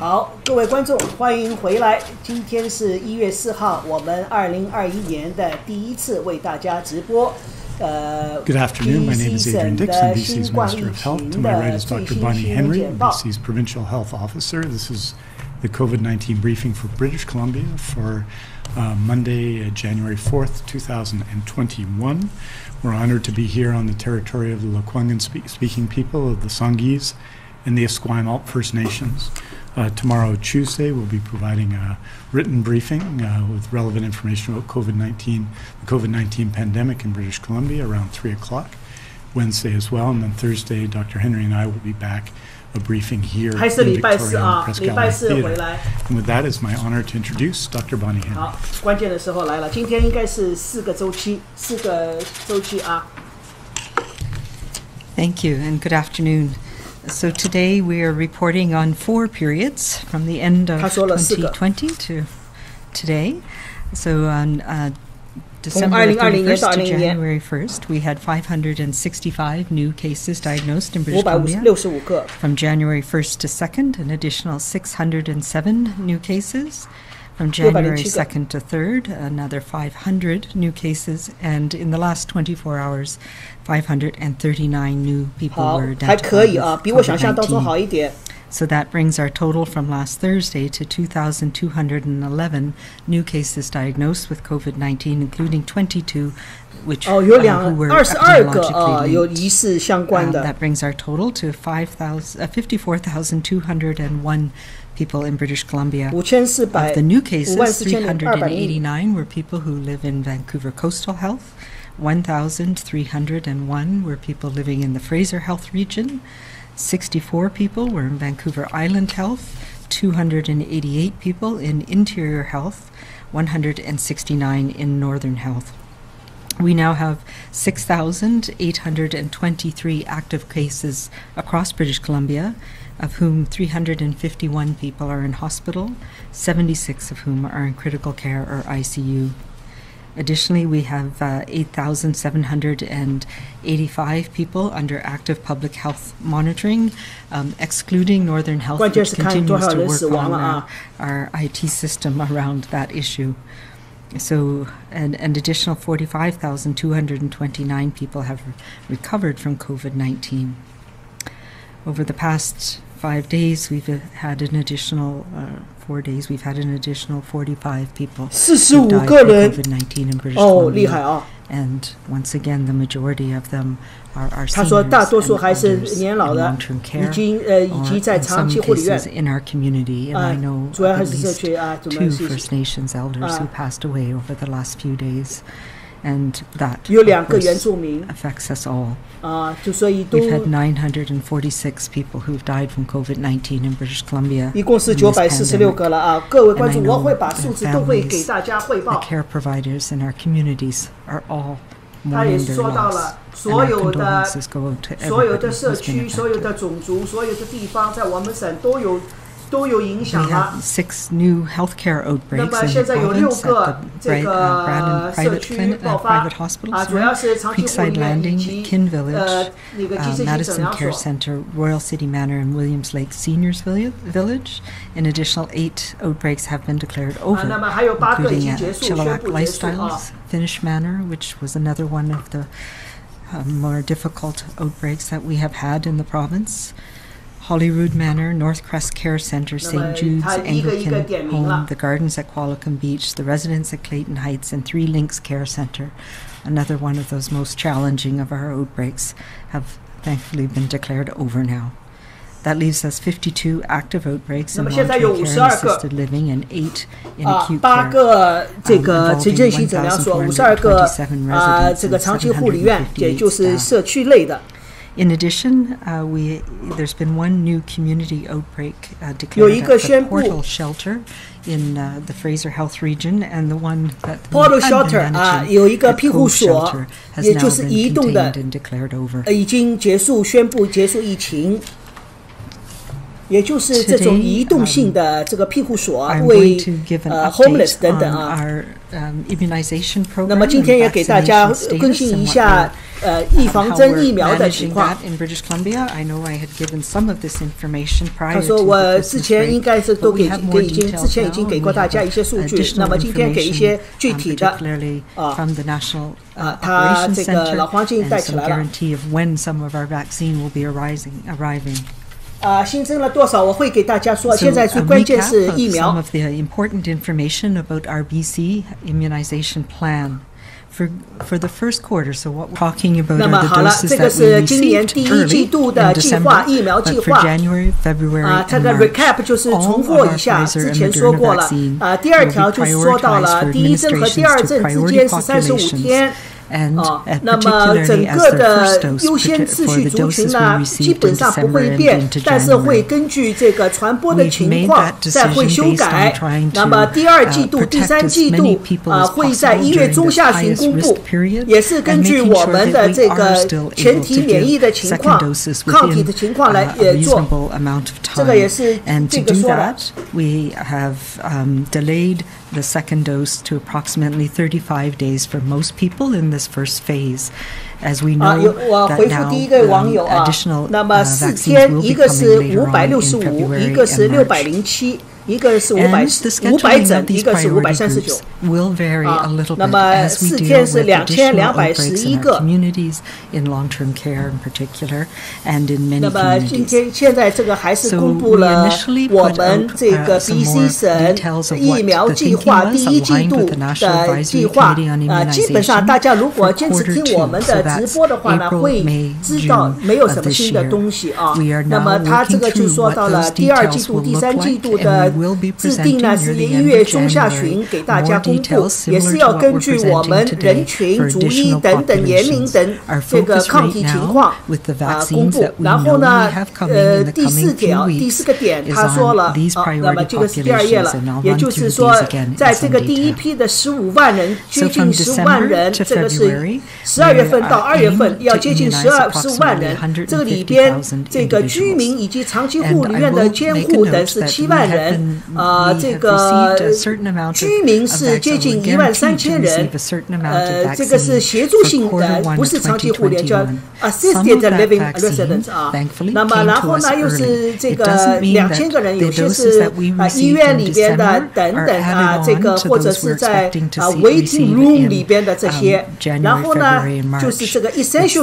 好，各位观众，欢迎回来。今天是1月4号，我们2021年的第一次为大家直播。Good afternoon. My name is Adrian Dixon, BC's Minister of Health. To my right is Dr. Bonnie Henry, BC's Provincial Health Officer. This is the COVID-19 briefing for British Columbia for Monday, January 4th, 2021. We're honored to be here on the territory of the Lekwungen speaking people of the Songhees and the Esquimalt First Nations. Tomorrow, Tuesday, we'll be providing a written briefing with relevant information about the COVID-19 pandemic in British Columbia around 3 o'clock. Wednesday as well, and then Thursday, Dr. Henry and I will be back a briefing here in Victoria Press Gallery Theatre. And with that, it's my honor to introduce Dr. Bonnie Henry. 好，关键的时候来了，今天应该是4个周期啊。Thank you, and good afternoon. So today we are reporting on 4 periods from the end of 2020 to today. So on December 31st to January 1st, we had 565 new cases diagnosed in British Columbia. From January 1st to 2nd, an additional 607 new cases. From January 2nd to 3rd, another 500 new cases, and in the last 24 hours, 539 new people were identified with COVID-19. So that brings our total from last Thursday to 2,211 new cases diagnosed with COVID-19, including 22 which who were epidemiologically linked. That brings our total to 54,201 people in British Columbia. Of the new cases, 389 were people who live in Vancouver Coastal Health, 1,301 were people living in the Fraser Health region, 64 people were in Vancouver Island Health, 288 people in Interior Health, 169 in Northern Health. We now have 6,823 active cases across British Columbia, of whom 351 people are in hospital, 76 of whom are in critical care or ICU. Additionally, we have 8,785 people under active public health monitoring, excluding Northern Health, which continues to work on our IT system around that issue. So an additional 45,229 people have recovered from COVID-19. Over the past 5 days, we've had an additional 4 days. We've had an additional 45 people who died from COVID-19 in British Columbia. And once again, the majority of them are seniors and in long-term care, or in some cases in our community. And I know at least 2 First Nations elders who passed away over the last few days. And that, of course, affects us all. We've had 946 people who've died from COVID-19 in British Columbia. And I know the families, the care providers in our communities are all mourning their loss. And our condolences go out to everybody who's been affected. We have 6 new healthcare outbreaks in the province at the Braddon private hospitals, Creekside Landing, Kin Village, Madison Care Centre, Royal City Manor, and Williams Lake Seniors Village. An additional 8 outbreaks have been declared over, including at Chilliwack Lifestyles, Finnish Manor, which was another one of the more difficult outbreaks that we have had in the province. Holyrood Manor, North Crest Care Centre, St. Jude's Anglican Home, the Gardens at Qualicum Beach, the Residence at Clayton Heights, and 3 Links Care Centre, another one of those most challenging of our outbreaks, have thankfully been declared over now. That leaves us 52 active outbreaks in long-term care and assisted living and 8 in acute care, involving 1,427 residents and 758 staff. In addition, there's been 1 new community outbreak declared at the Portal Shelter in the Fraser Health region, and the one that the Portal Shelter has now been contained and declared over. 也就是这种移动性的这个庇护所为homeless 等等啊。那么今天也给大家更新一下预防针疫苗的情况。他说我之前应该是都之前已经给过大家一些数据，那么今天给一些具体的他这个老黄金带起来了。新增了多少？我会给大家说。现在最关键是疫苗。Some of the important information about our BC immunization plan. For the first quarter, so what we're talking about are the doses that we received early in December, but for January, February, and March, all of our Pfizer and Moderna vaccine will be prioritized for administrations to priority populations. And particularly as the first dose for the doses we received in December and into January. We've made that decision based on trying to protect as many people as possible during this highest risk period and making sure that we are still able to give second doses within a reasonable amount of time. And to do that, we have delayed the second dose to approximately 35 days for most people in this first phase. As we know that now additional vaccines will be coming later on in February and March. And the scheduling of these priority groups will vary a little bit as we deal with additional outbreaks in our communities, in long-term care in particular, and in many communities. So we initially put out some more details of what the thinking was, aligned with the National Advisory Committee on Immunization for quarter 2, so that's April, May, June of this year. We are now working through what those details will look like, and will be presenting near the end of January more details similar to what we're presenting today for additional populations. Our focus right now with the vaccines that we know we have coming in the coming few weeks is on these priority populations, and I'll run through these again in some detail. So from December to February, we are aiming to immunize approximately 150,000 individuals. And I will make a note that we have received a certain amount of vaccine, guaranteed to receive a certain amount of vaccine for quarter 1 of 2021. Some of that vaccine, thankfully, came to us early. It doesn't mean that the doses that we received in December are added on to those we're expecting to receive in January, February, and March. It's the same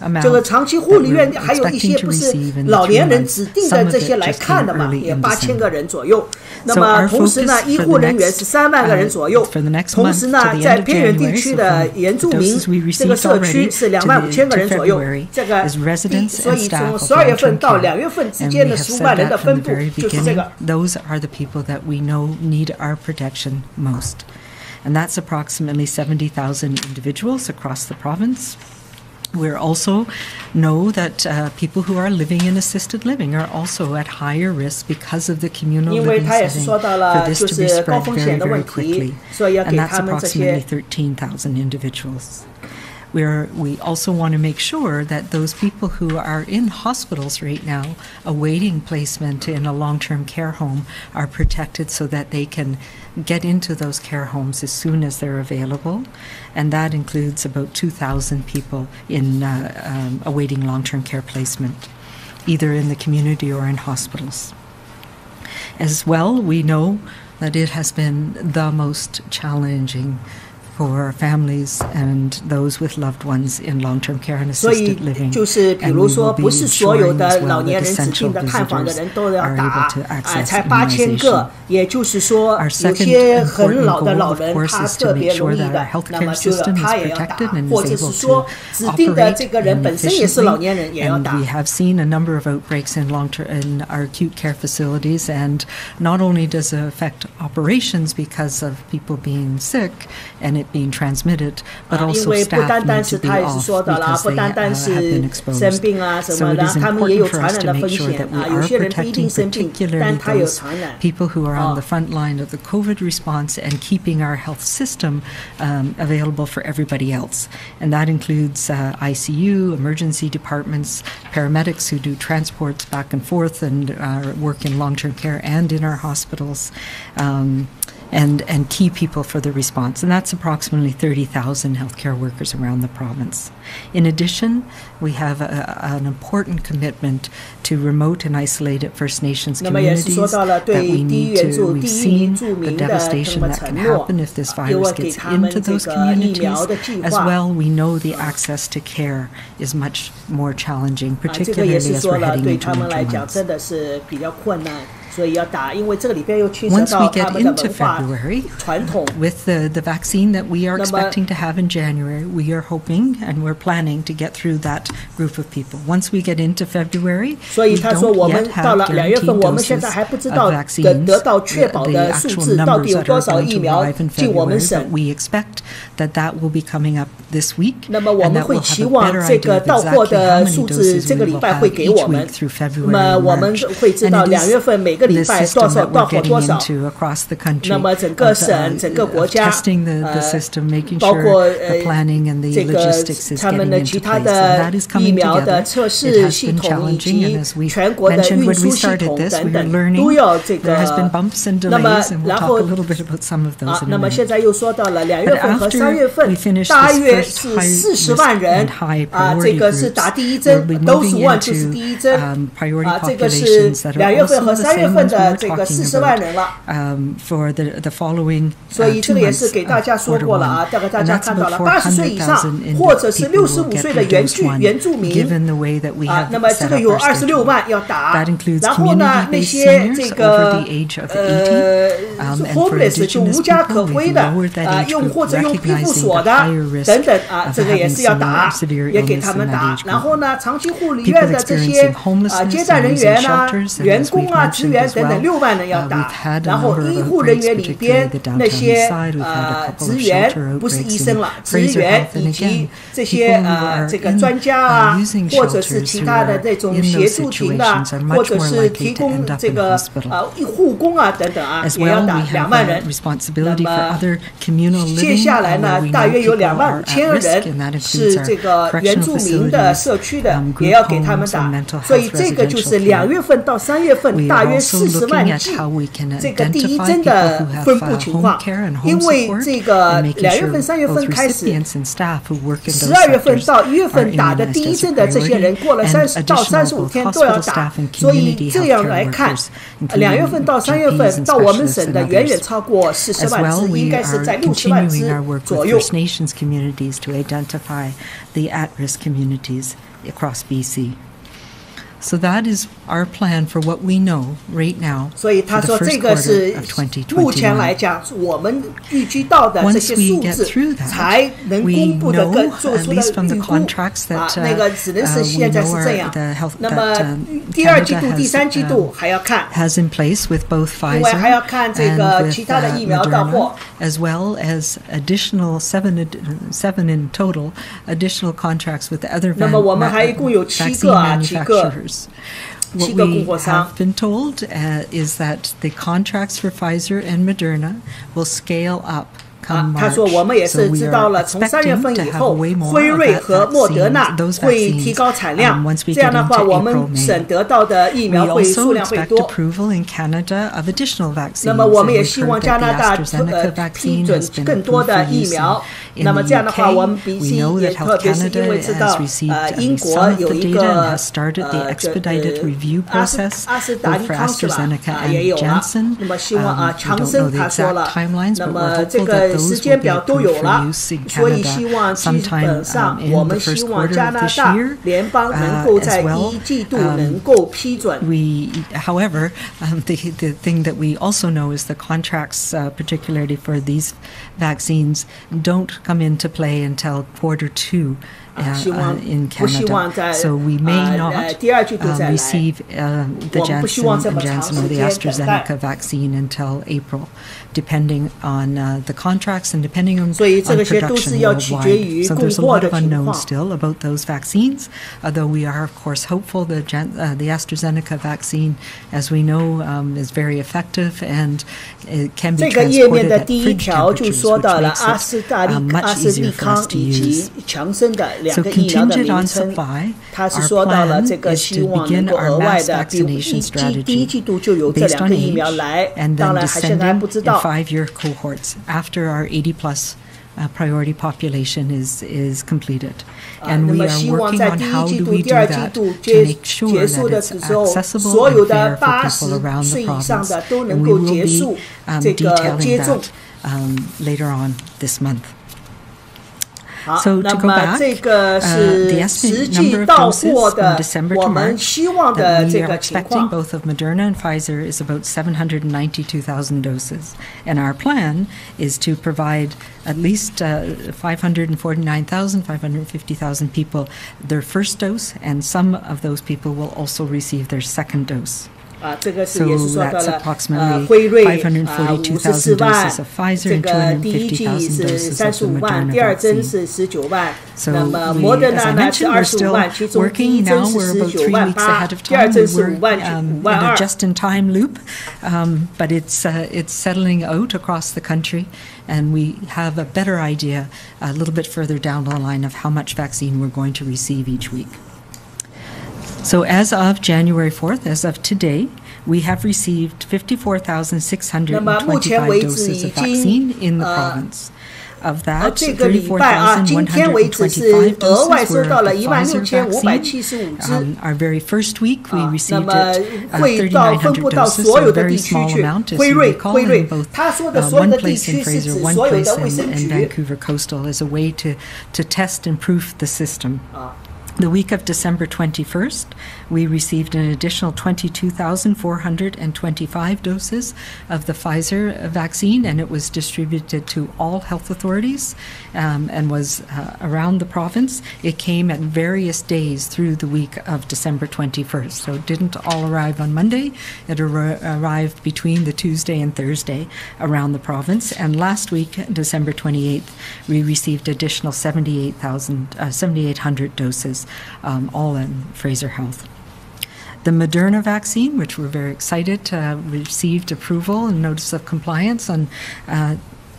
amount that we're expecting to receive in the 3 months. Some of it just came early in December. 那么同时呢，医护人员是3万个人左右。同时呢，在偏远地区的原住民这个社区是25000个人左右。这个所以从12月份到2月份之间的15万人的分布就是这个。Those are the people that we know need our protection most, and that's approximately 70,000 individuals across the province. We also know that people who are living in assisted living are also at higher risk because of the communal living setting for this to be spread very, very quickly. And that's approximately 13,000 individuals. We also want to make sure that those people who are in hospitals right now awaiting placement in a long-term care home are protected so that they can get into those care homes as soon as they're available. And that includes about 2,000 people in awaiting long-term care placement, either in the community or in hospitals. As well, we know that it has been the most challenging for families and those with loved ones in long-term care and assisted living. 就是比如说，不是所有的老年人指定的看访的人都要打，才8000个。也就是说，有些很老的老人他特别容易的，那么就他也要打，或者是说指定的这个人本身也是老年人也要打。And we have seen a number of outbreaks in in our acute care facilities, and not only does it affect operations because of people being sick and it being transmitted, but also staff need to be off because they have been exposed. So it is important for us to make sure that we are protecting particularly those people who are on the front line of the COVID response and keeping our health system available for everybody else. And that includes ICU, emergency departments, paramedics who do transports back and forth and work in long-term care and in our hospitals. and key people for the response, and that's approximately 30,000 healthcare workers around the province. In addition, we have an important commitment to remote and isolated First Nations communities that we need to, we've seen the devastation that can happen if this virus gets into those communities. As well, we know the access to care is much more challenging, particularly as we're heading into winter months. Once we get into February, with the vaccine that we are expecting to have in January, we are hoping and we're planning to get through that group of people. Once we get into February, we don't yet have guaranteed doses of vaccines, the actual numbers that are going to arrive in February, but we expect that will be coming up this week, and that we'll have a better idea of exactly how many doses we will have each week through February and March. And it is the system that we're getting into across the country, of testing the system, making sure the planning and the logistics is getting into place, and that is coming together. It has been challenging, and as we mentioned when we started this, we were learning. There has been bumps and delays, and we'll talk a little bit about some of those in a minute. But after we finish this first high priority groups, we'll be moving into priority populations that are also the same ones we were talking about for the following 2 months, quarter one, and that's about 400,000 people who will get the dose one, given the way that we have set up our schedule. That includes community-based seniors over the age of 80, and for Indigenous people, we've lowered that age group, recognizing the higher risk of having some severe illness in that age group. People experiencing homelessness and using shelters, and as we've mentioned as well, we've had a number of outbreaks, particularly the downtown side. We've had a couple of shelter outbreaks in Fraser Health, and again, people who are using shelters who are in those situations are much more likely to end up in hospital. As well, we have a responsibility for other communal living where we know people are at risk, and that includes our correctional facilities, group homes, and mental health residential care. We are also looking at how we can identify people who have home care and home support, and making sure both recipients and staff who work in those sectors are immunized as a priority, and additional both hospital staff and community healthcare workers, including GPs and specialists and others. As well, we are continuing our work with First Nations communities to identify the at-risk communities across BC. So that is our plan for what we know right now for the first quarter of 2021. Once we get through that, we know, at least from the contracts that we know are the health that Canada has in place with both Pfizer and with Moderna, as well as additional seven in total, additional contracts with the other vaccine manufacturers. What we have been told is that the contracts for Pfizer and Moderna will scale up come March. So we are expecting to have way more of those vaccines once we get into April, May. We also expect approval in Canada of additional vaccines. And we've heard that the AstraZeneca vaccine has been approved for use in the UK. We know that Health Canada has received some of the data and has started the expedited review process both for AstraZeneca and Janssen. We don't know the exact timelines, but we're hopeful that those will be approved for use in Canada sometime in the first quarter of this year as well. However, the thing that we also know is the contracts, particularly for these vaccines, don't come into play until quarter two in Canada. So we may not receive the Janssen or the AstraZeneca vaccine until April, depending on the contracts and depending on production worldwide. So there's a lot of unknowns still about those vaccines, although we are, of course, hopeful that the AstraZeneca vaccine, as we know, is very effective and it can be transported at fridge temperatures, which makes it much easier for us to use. 2个疫苗的名称，他是说到了这个希望能够额外的，比第一季度就有这2个疫苗来，当然现在还不知道。5-year cohorts after our 80+ priority population is completed. And we are working on how do we do that to make sure that it's accessible and fair for people around the province. And we will be detailing that later on this month. So to go back, the estimated number of doses from December to March that we are expecting both of Moderna and Pfizer is about 792,000 doses. And our plan is to provide at least 549,000, 550,000 people their first dose, and some of those people will also receive their second dose. 这个是也是说到了辉瑞54万，这个第一剂是35万，第二针是19万，那么莫德纳呢是25万，其中第一针是19万8，第二针是5万2。Just-in-time loop, but it's settling out across the country, and we have a better idea a little bit further down the line of how much vaccine we're going to receive each week. So as of January 4th, as of today, we have received 54,625 doses of vaccine in the province. Of that, 34,125 doses were the Pfizer vaccine. Our very first week, we received 3,900 doses, so a very small amount, as you recall, in both one place in Fraser, one place in Vancouver Coastal, as a way to test and proof the system. The week of December 21st, we received an additional 22,425 doses of the Pfizer vaccine, and it was distributed to all health authorities and was around the province. It came at various days through the week of December 21st, so it didn't all arrive on Monday. It arrived between the Tuesday and Thursday around the province. And last week, December 28th, we received additional 7,800 doses, all in Fraser Health. The Moderna vaccine, which we're very excited, received approval and notice of compliance on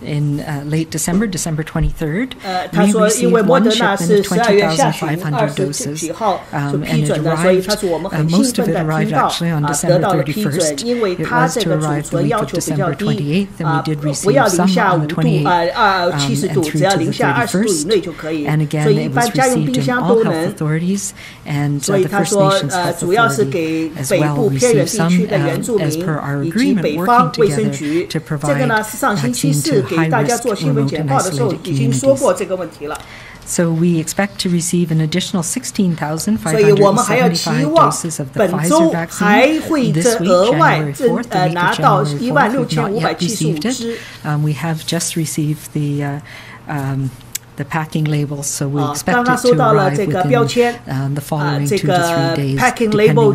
in late December 23rd. We received one shipment of 20,500 doses, and it arrived, most of it arrived actually on December 31st. It was to arrive the week of December 28th, and we did receive some on the 28th and through to the 31st. And again, it was received in all health authorities, and the First Nations Health Authority as well received some as per our agreement, working together to provide vaccine to high-risk, remote, and isolated communities. So we expect to receive an additional 16,575 doses of the Pfizer vaccine this week, January 4th, the week of January 4th. We've not yet received it. We have just received the packing labels, so we expect it to arrive within the following 2 to 3 days, depending on where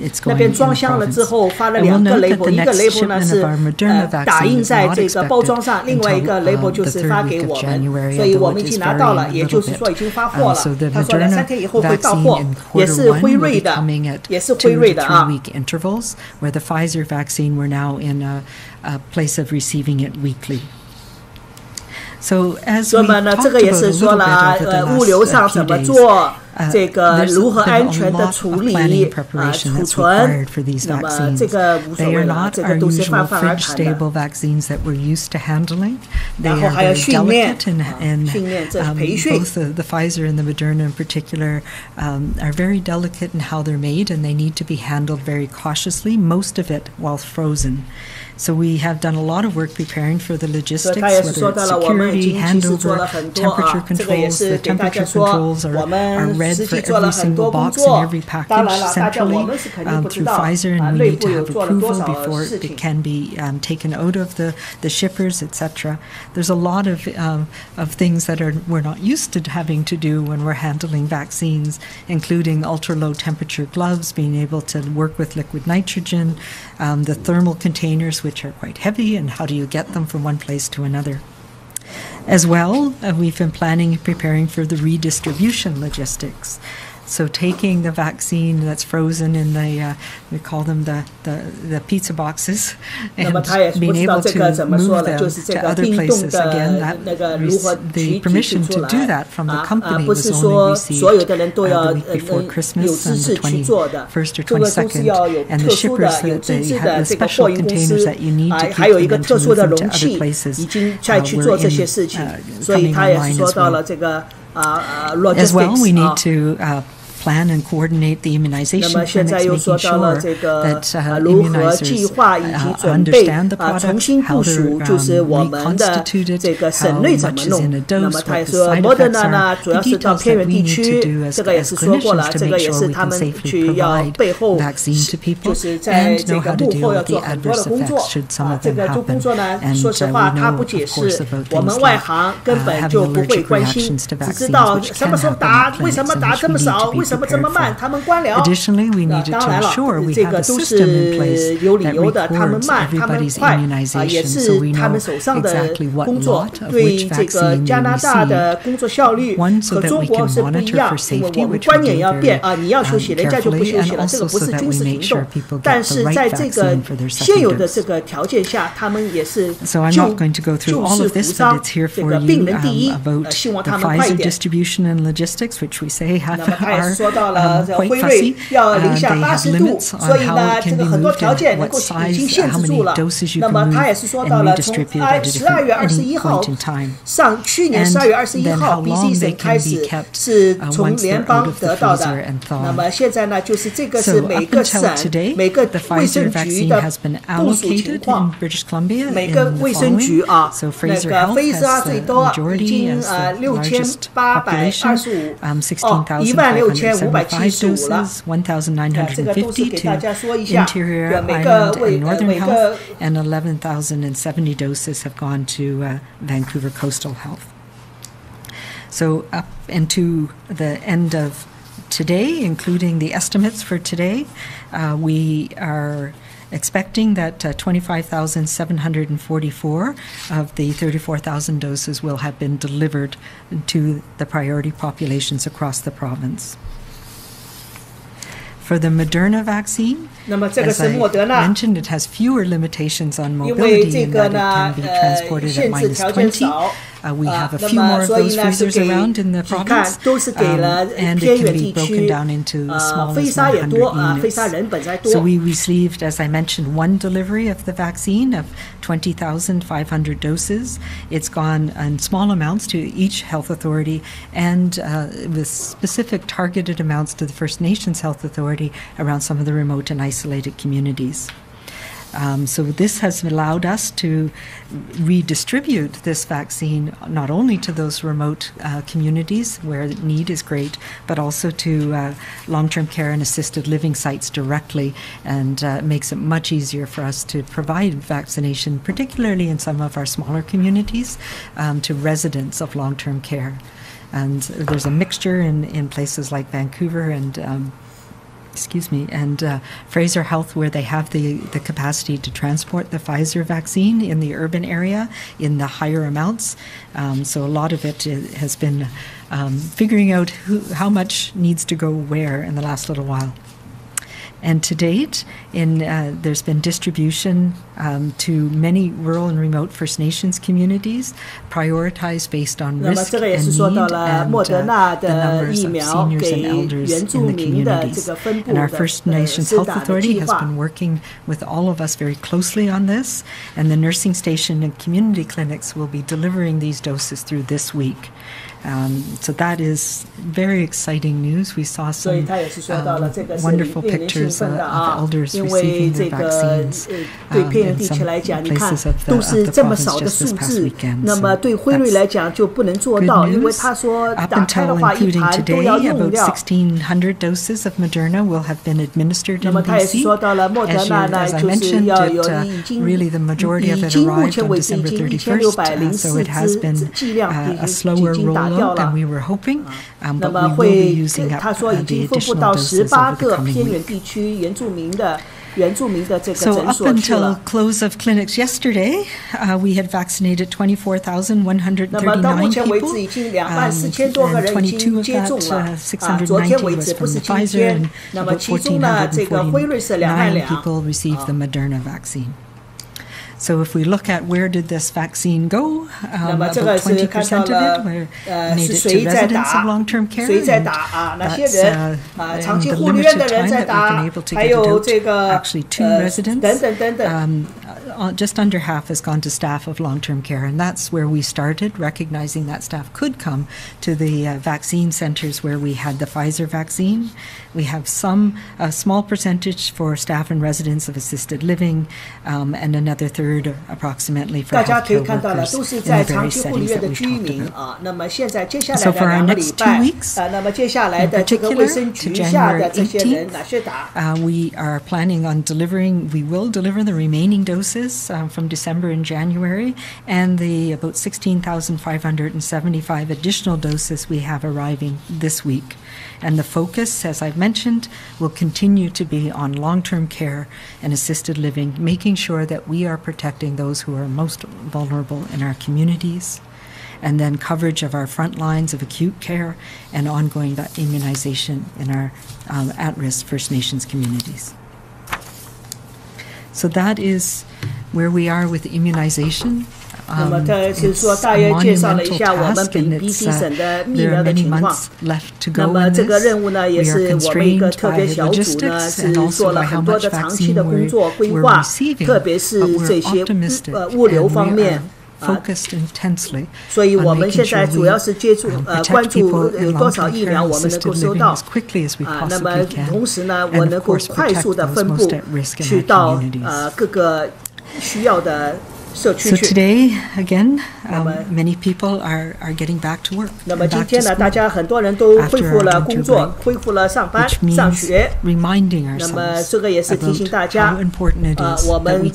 it's going in the province. And we'll note that the next shipment of our Moderna vaccine is not expected until the third week of January, although it is varying a little bit. So the Moderna vaccine in Q1 will be coming at 2 to 3 week intervals, where the Pfizer vaccine, we're now in a place of receiving it weekly. So as we talked about a little bit over the last few days, there's been a lot of planning and preparation that's required for these vaccines. They are not our usual fridge-stable vaccines that we're used to handling. They are very delicate, and both the Pfizer and the Moderna in particular are very delicate in how they're made, and they need to be handled very cautiously, most of it while frozen. So we have done a lot of work preparing for the logistics, whether it's security, handover, temperature controls. The temperature controls are read for every single box and every package centrally through Pfizer, and we need to have approval before it can be taken out of the shippers, etc. There's a lot of things that we're not used to having to do when we're handling vaccines, including ultra-low temperature gloves, being able to work with liquid nitrogen, the thermal containers, which are quite heavy, and how do you get them from one place to another. As well, we've been planning and preparing for the redistribution logistics. So taking the vaccine that's frozen in the we call them the pizza boxes, and being able to move them to other places again, the permission to do that from the company was only received the week before Christmas on the 21st or 22nd, and the shippers that they had the special containers that you need to keep them and to move them to other places were coming online as well. We need to plan and coordinate the immunization clinics, making sure that immunizers understand the product, how they're reconstituted, how much is in a dose, what the side effects are, the details that we need to do as clinicians to make sure we can safely provide vaccine to people and know how to deal with the adverse effects should some of them happen. And we know, of course, about things like having allergic reactions to vaccines, which can happen in clinics, and we need to be Additionally, we needed to ensure we have a system in place that records everybody's immunization, so we know exactly what lot of which vaccine you receive. One, so that we can monitor for safety, which we do very carefully, and also so that we make sure people get the right vaccine for their second dose. So I'm not going to go through all of this, but it's here for you about the Pfizer distribution and logistics, which we say are quite fussy. They have limits on how it can be moved and what size, how many doses you can move and redistribute at any point in time. And then how long they can be kept once they're out of the freezer and thawed. So up until today, the Pfizer vaccine has been allocated in British Columbia in the following. So Fraser Health has the majority as the largest population, 16,575 doses, 1,950 to Interior, Island, and Northern Health, and 11,070 doses have gone to Vancouver Coastal Health. So up into the end of today, including the estimates for today, we are expecting that 25,744 of the 34,000 doses will have been delivered to the priority populations across the province. For the Moderna vaccine, as I mentioned, it has fewer limitations on mobility in that it can be transported at -20. We have a few more of those freezers around in the province, and it can be broken down into as small as 100 units. So we received, as I mentioned, one delivery of the vaccine of 20,500 doses. It's gone in small amounts to each health authority and with specific targeted amounts to the First Nations Health Authority around some of the remote and isolated communities. So this has allowed us to redistribute this vaccine not only to those remote communities where the need is great, but also to long-term care and assisted living sites directly, and makes it much easier for us to provide vaccination, particularly in some of our smaller communities, to residents of long-term care. And there's a mixture in places like Vancouver and Fraser Health, where they have the capacity to transport the Pfizer vaccine in the urban area in the higher amounts. So a lot of it has been figuring out how much needs to go where in the last little while. And to date, there's been distribution to many rural and remote First Nations communities, prioritized based on risk and need, and the numbers of seniors and elders in the communities. And our First Nations Health Authority has been working with all of us very closely on this, and the nursing station and community clinics will be delivering these doses through this week. So that is very exciting news. We saw some wonderful pictures of elders receiving their vaccines in some places of the province just this past weekend. So that's good news. Up until including today, about 1,600 doses of Moderna will have been administered in BC. As I mentioned, really the majority of it arrived on December 31st, so it has been a slower rollout than we were hoping, but we will be using up the additional doses over the coming week. 原住民的这个 So 诊 up 所去 until 了。 close of clinics yesterday, we had vaccinated 那么到目 24,139前为止， people. 已经24000多个人已经接种了。昨天为止不是今天。那么其中呢，这个辉瑞是2万2。 people received the Moderna vaccine. So if we look at where did this vaccine go, about 20% of it made it to residents of long-term care. 谁在打那些人长期护理院的人在打，还有这个等等。Just under half has gone to staff of long-term care, and that's where we started, recognizing that staff could come to the vaccine centers where we had the Pfizer vaccine. We have some small percentage for staff and residents of assisted living, and another third approximately for healthcare workers in the various settings that we talked about. 那么现在接下来 So 的 for our 2个 next 礼 2拜 weeks, 那么接下来 in 的这个卫生 particular 局 to 下 January 的这些人 18th, 哪些打？ we are planning on we will deliver the remaining doses from December and January, and the about 16,575 additional doses we have arriving this week. And the focus, as I've mentioned, will continue to be on long-term care and assisted living, making sure that we are protecting those who are most vulnerable in our communities, and then coverage of our front lines of acute care and ongoing immunization in our at-risk First Nations communities. So that is where we are with immunization. 那么这是说大约介绍了一下我们BC 省的疫苗的情况。那么这个任务呢，也是我们一个特别小组呢，是做了很多的长期的工作规划，特别是这些物流方面。 所以我们现在主要是关注有多少疫苗我们能够收到。那么同时呢，我能够快速的分布去到各个需要的。 So today, again, many people are getting back to work. 那么今天呢，大家很多人都恢复了工作，恢复了上班、上学。那么这个也是提醒大家，我们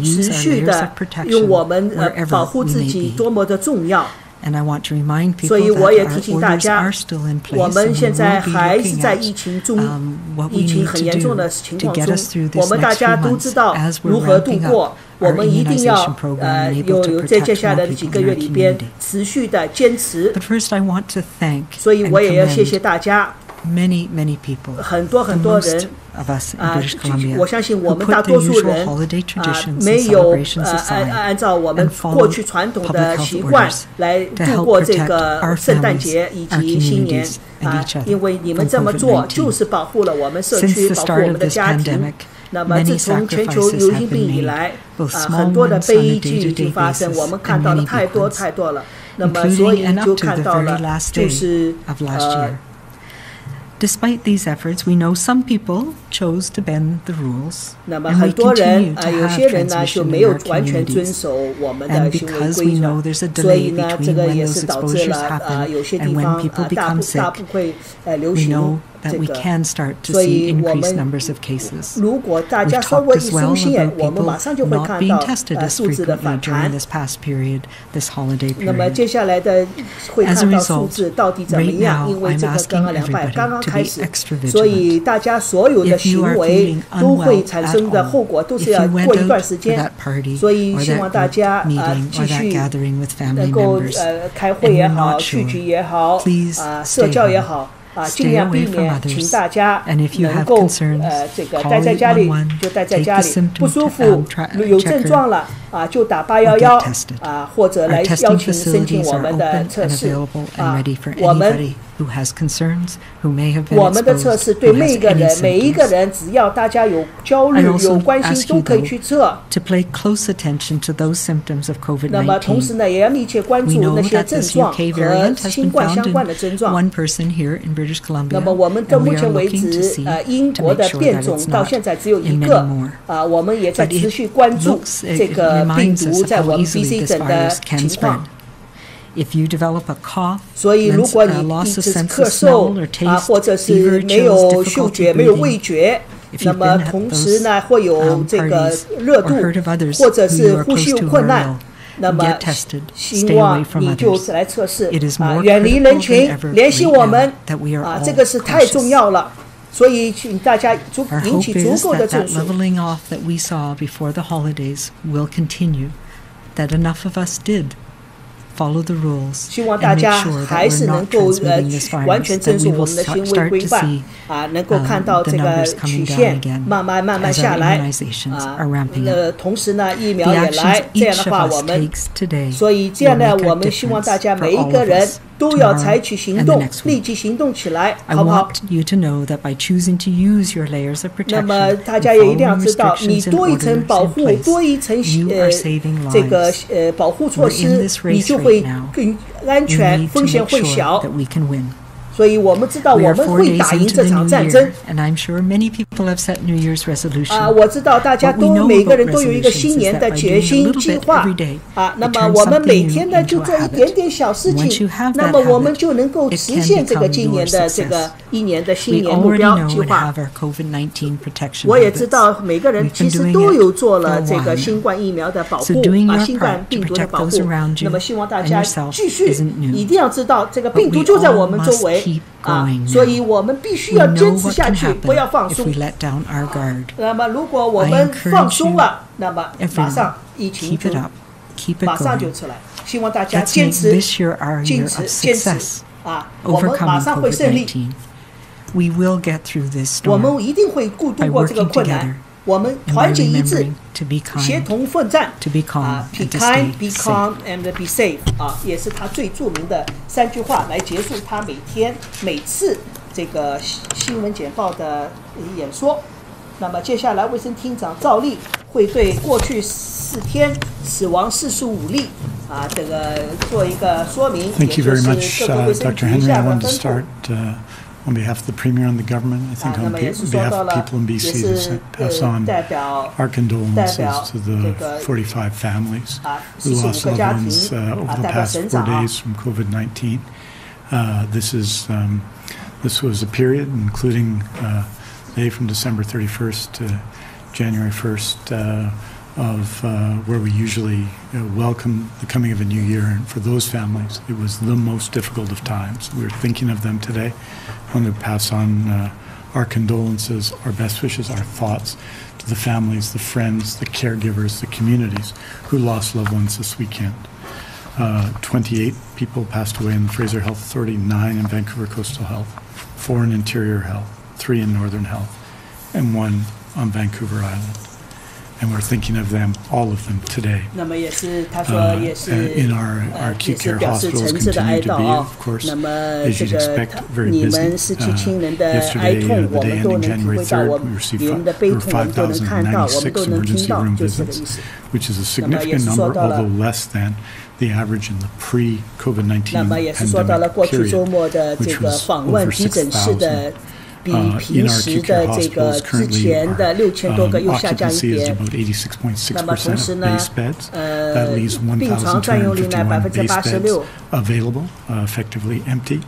持续的用我们保护自己多么的重要。 And I want to remind people 所以我也提醒大 that 家 our orders are still in place. 我们现在还是在 at, 疫情中，疫情很严重的情况中，我们大家都知道如何度过。我们一定要有在接下来的几个月里边持续的坚持。But first, I want to thank 所以我也要谢谢大家。 Many people. 很多人 of us in British Columbia 我相信我们大多数人没有按照我们过去传统的习惯来度过这个圣诞节以及新年因为你们这么做就是保护了我们社区，保护我们的家庭。那么自从全球流行病以来，很多的悲剧已经发生，我们看到了太多了。那么所以就看到了就是Despite these efforts, we know some people chose to bend the rules. 那么很多人有些人呢就没有完全遵守我们的行为规则，所以呢这个也是导致了有些地方大部会流行。 That we can start to see increased numbers of cases. 如果大家稍微一松懈，我们马上就会看到数字的反弹。 this past period, this holiday period. 那么接下来的会看到数字到底怎么样？因为这个刚刚200刚刚开始，所以大家所有的行为都会产生的后果都是要过一段时间。所以希望大家继续能够开会也好，聚集也好，社交也好。 尽量避免，请大家能够这个待在家里就待在家里，不舒服有症状了就打811或者来邀请申请我们的测试我们的测试对每一个人只要大家有焦虑有关心都可以去测。那么同时呢，也要密切关注那些症状和新冠相关的症状。 那么我们到目前为止，英国的变种到现在只有1个，我们也在持续关注这个病毒在我们 BC 省的情况。所以如果你一直咳嗽或者是没有嗅觉、没有味觉，那么同时呢会有这个热度，或者是呼吸有困难。 那么，希望你就来测试远离人群，联系我们这个是太重要了。所以请大家引起足够的证 Our hope is that 数。leveling off that we saw before the holidays will continue, that enough of us did follow the rules 希望 and 大 make 家 sure 还 that 是 we're 能 not 够 transmitting this 完 virus, 全 that 遵守 we 我 will 们的行为 start 规 to 范 see 能够看到 the 这个 numbers coming 曲线 down again 慢慢 as 下 our 来 immunizations are ramping up. 同时呢，疫苗 The 也来 actions， 这样 each 的 of 话 us 我们 takes today 所以这样呢 will make a 我们希望大家 difference 每一 for all 个 of 人 us 都要 tomorrow 采取行 and the 动 next 立 week. 即行动起来 I 好不好 want you to know that by choosing to use your layers of 那 protection 么 and 大家也一定要 following 知道你 restrictions and 多一层 orders 保 in 护 place, 多一层 you are saving 这个 lives. 保护措 We're in 施 this race 你就会 right now. 更安 We 全 need to 风险 make 会 sure 小 that we can win. 所以我们知道 We 我 are 们 4会打 days 赢 into 这 the 场 new 战争 year, and I'm sure many people have set New Year's resolution. 我知道大家 What we 都 know 每个 about 人都有一个新 resolutions is 年 that 的 by 决 doing a 心 little 计 bit 划 every day, 那 it 么 turns 我们每 something 天 new 呢就 into 做 a 一点 habit. 点小事 Once 情 you have 那 that 么我们 habit, 就能够 it 实 can 现这个 become 今年 your 的这个 success. 一年的 We 新年目 already 标 know 计 and 划 have our COVID-19 protection 我也知 habits. 道每个人 We've 其 been 实 doing 都 it 有做了 for a 这个 while 新冠疫苗的保护 So doing your 新冠 part 病 to 毒的 protect 保 those 护 around you 那么希望大 and 家 yourself 继续 isn't new. 一定要知道这个 But 病毒 we 就在 all 我们周 must 围 keep going 所 now. 以我们必须 We 要 know 坚持 what 下 can 去不要 happen 放 if 松 we let down our guard. 那么如果我 I 们 encourage 放松了那么马 Everyone, 上疫情 keep 就 it up, keep it 马上就 going. 出来希望大家 Let's 坚 make 持 this year our 坚 year 持 of 坚持 success, 我们马 overcoming 上会胜利 COVID-19. We will get through this 我 storm 们一定会度 by 过这个 working 困 together 难我们 and by 团结一致 remembering to be 协 kind, 同奋战 to be calm, be and to kind, stay be safe. calm, and be safe 也是他最著名的3句话来结束他每次这个新闻简报的演说。那么接下来卫生厅长赵立会对过去4天死亡45例这个做一个说明。 Thank you very much, Dr. Henry. I wanted to start on behalf of the Premier and the government. I think on behalf of people in BC to pass on our condolences to the 45 families who lost loved ones over the past 4 days from COVID-19. This was a period, including day from December 31st to January 1st, of where we usually welcome the coming of a new year. And for those families, it was the most difficult of times. We're thinking of them today. I want to pass on our condolences, our best wishes, our thoughts to the families, the friends, the caregivers, the communities who lost loved ones this weekend. 28 people passed away in the Fraser Health Authority, 9 in Vancouver Coastal Health, 4 in Interior Health, 3 in Northern Health, and 1 on Vancouver Island. And we're thinking of them, all of them, today. 那么也是他说也是 In our acute care hospitals continue to be, of course, 那么 as 这 you'd 个 expect, very 你 busy. 们失去亲人的哀 Yesterday, 痛 the 我 day 们都 ending 能体 January 会到 3rd, 我 we 们 received 你们的悲 over 痛我们都能看到我们都 5,096 能听 emergency 到 room 就是这个 visits, 意思 which is a 那么也 significant 是说 number, 到了 although less than the average in the pre-COVID-19 那么也是说到了 pandemic 过去周 period, 末的这 which 个 was 访问 over 急诊室的 6,000. 比平时的这个之前的6000多个又下降一点。那么同时呢，病床占用率呢86%。 available, effectively empty.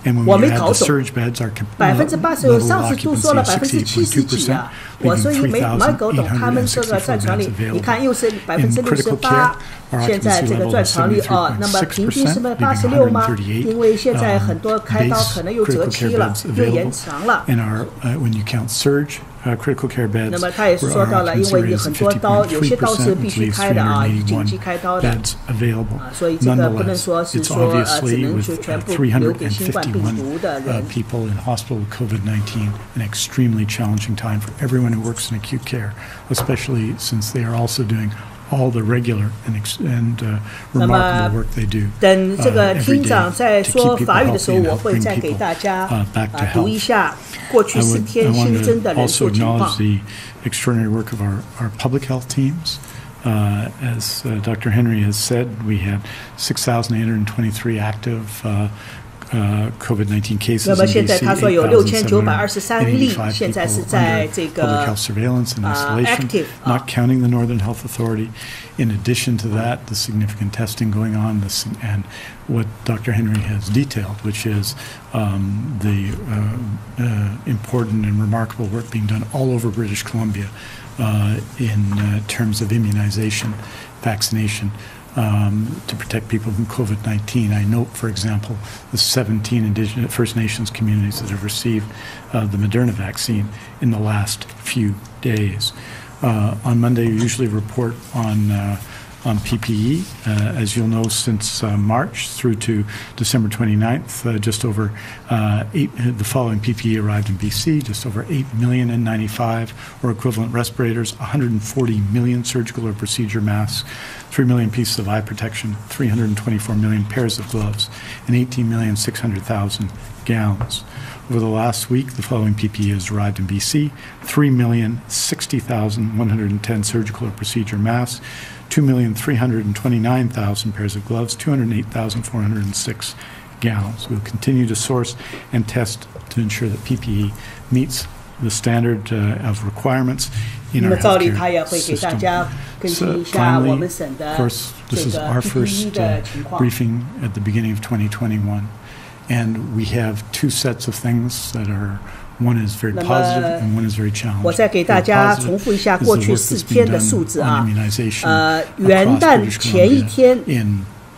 And when 我 we 没 add 搞 the 懂 surge beds, our 80%上 level 次都 occupancy 说了 is 70%-70%我所以没搞懂他们这个转床率，你看又是68%，现在这个转床率那么平均是86吗？因为现在很多开刀可能又折期了，又延长了。 And when you count surge critical care beds, 那么他也是说到了，因为你很多刀，有些刀是必须开的紧急开刀的，所以这个不能说是说只能就全部留给新冠病毒的人。 people in hospital with COVID-19, an extremely challenging time for everyone who works in acute care, especially since they are also doing all the regular and remarkable work they do. 等这个厅长在说法语的时候，我会再给大家读一下过去4天新增的人数情况。 I want to also acknowledge the extraordinary work of our public health teams. As Dr. Henry has said, we had 6,823 active COVID-19 cases 那么 in 现在他说有 6923 例， 8,785现在是在这个 public health surveillance and isolation, active not counting the Northern Health Authority. In addition to that, the significant testing going on, and what Dr. Henry has detailed, which is the important and remarkable work being done all over British Columbia in terms of immunization, vaccination to protect people from COVID-19. I note, for example, the 17 indigenous First Nations communities that have received the Moderna vaccine in the last few days. On Monday, we usually report on PPE. As you'll know, since March through to December 29th, just over the following PPE arrived in BC, just over 8,095,000 or equivalent respirators, 140 million surgical or procedure masks, 3 million pieces of eye protection, 324 million pairs of gloves, and 18,600,000 gowns. Over the last week, the following PPE has arrived in BC: 3,060,110 surgical or procedure masks, 2,329,000 pairs of gloves, 208,406 gowns. We'll continue to source and test to ensure that PPE meets the standard of requirements in our healthcare system. So finally, of course, this is our first briefing at the beginning of 2021. And we have two sets of things that are, one is very positive and one is very challenging. 我再给大家重复一下过去4天的数字啊。元旦前一天。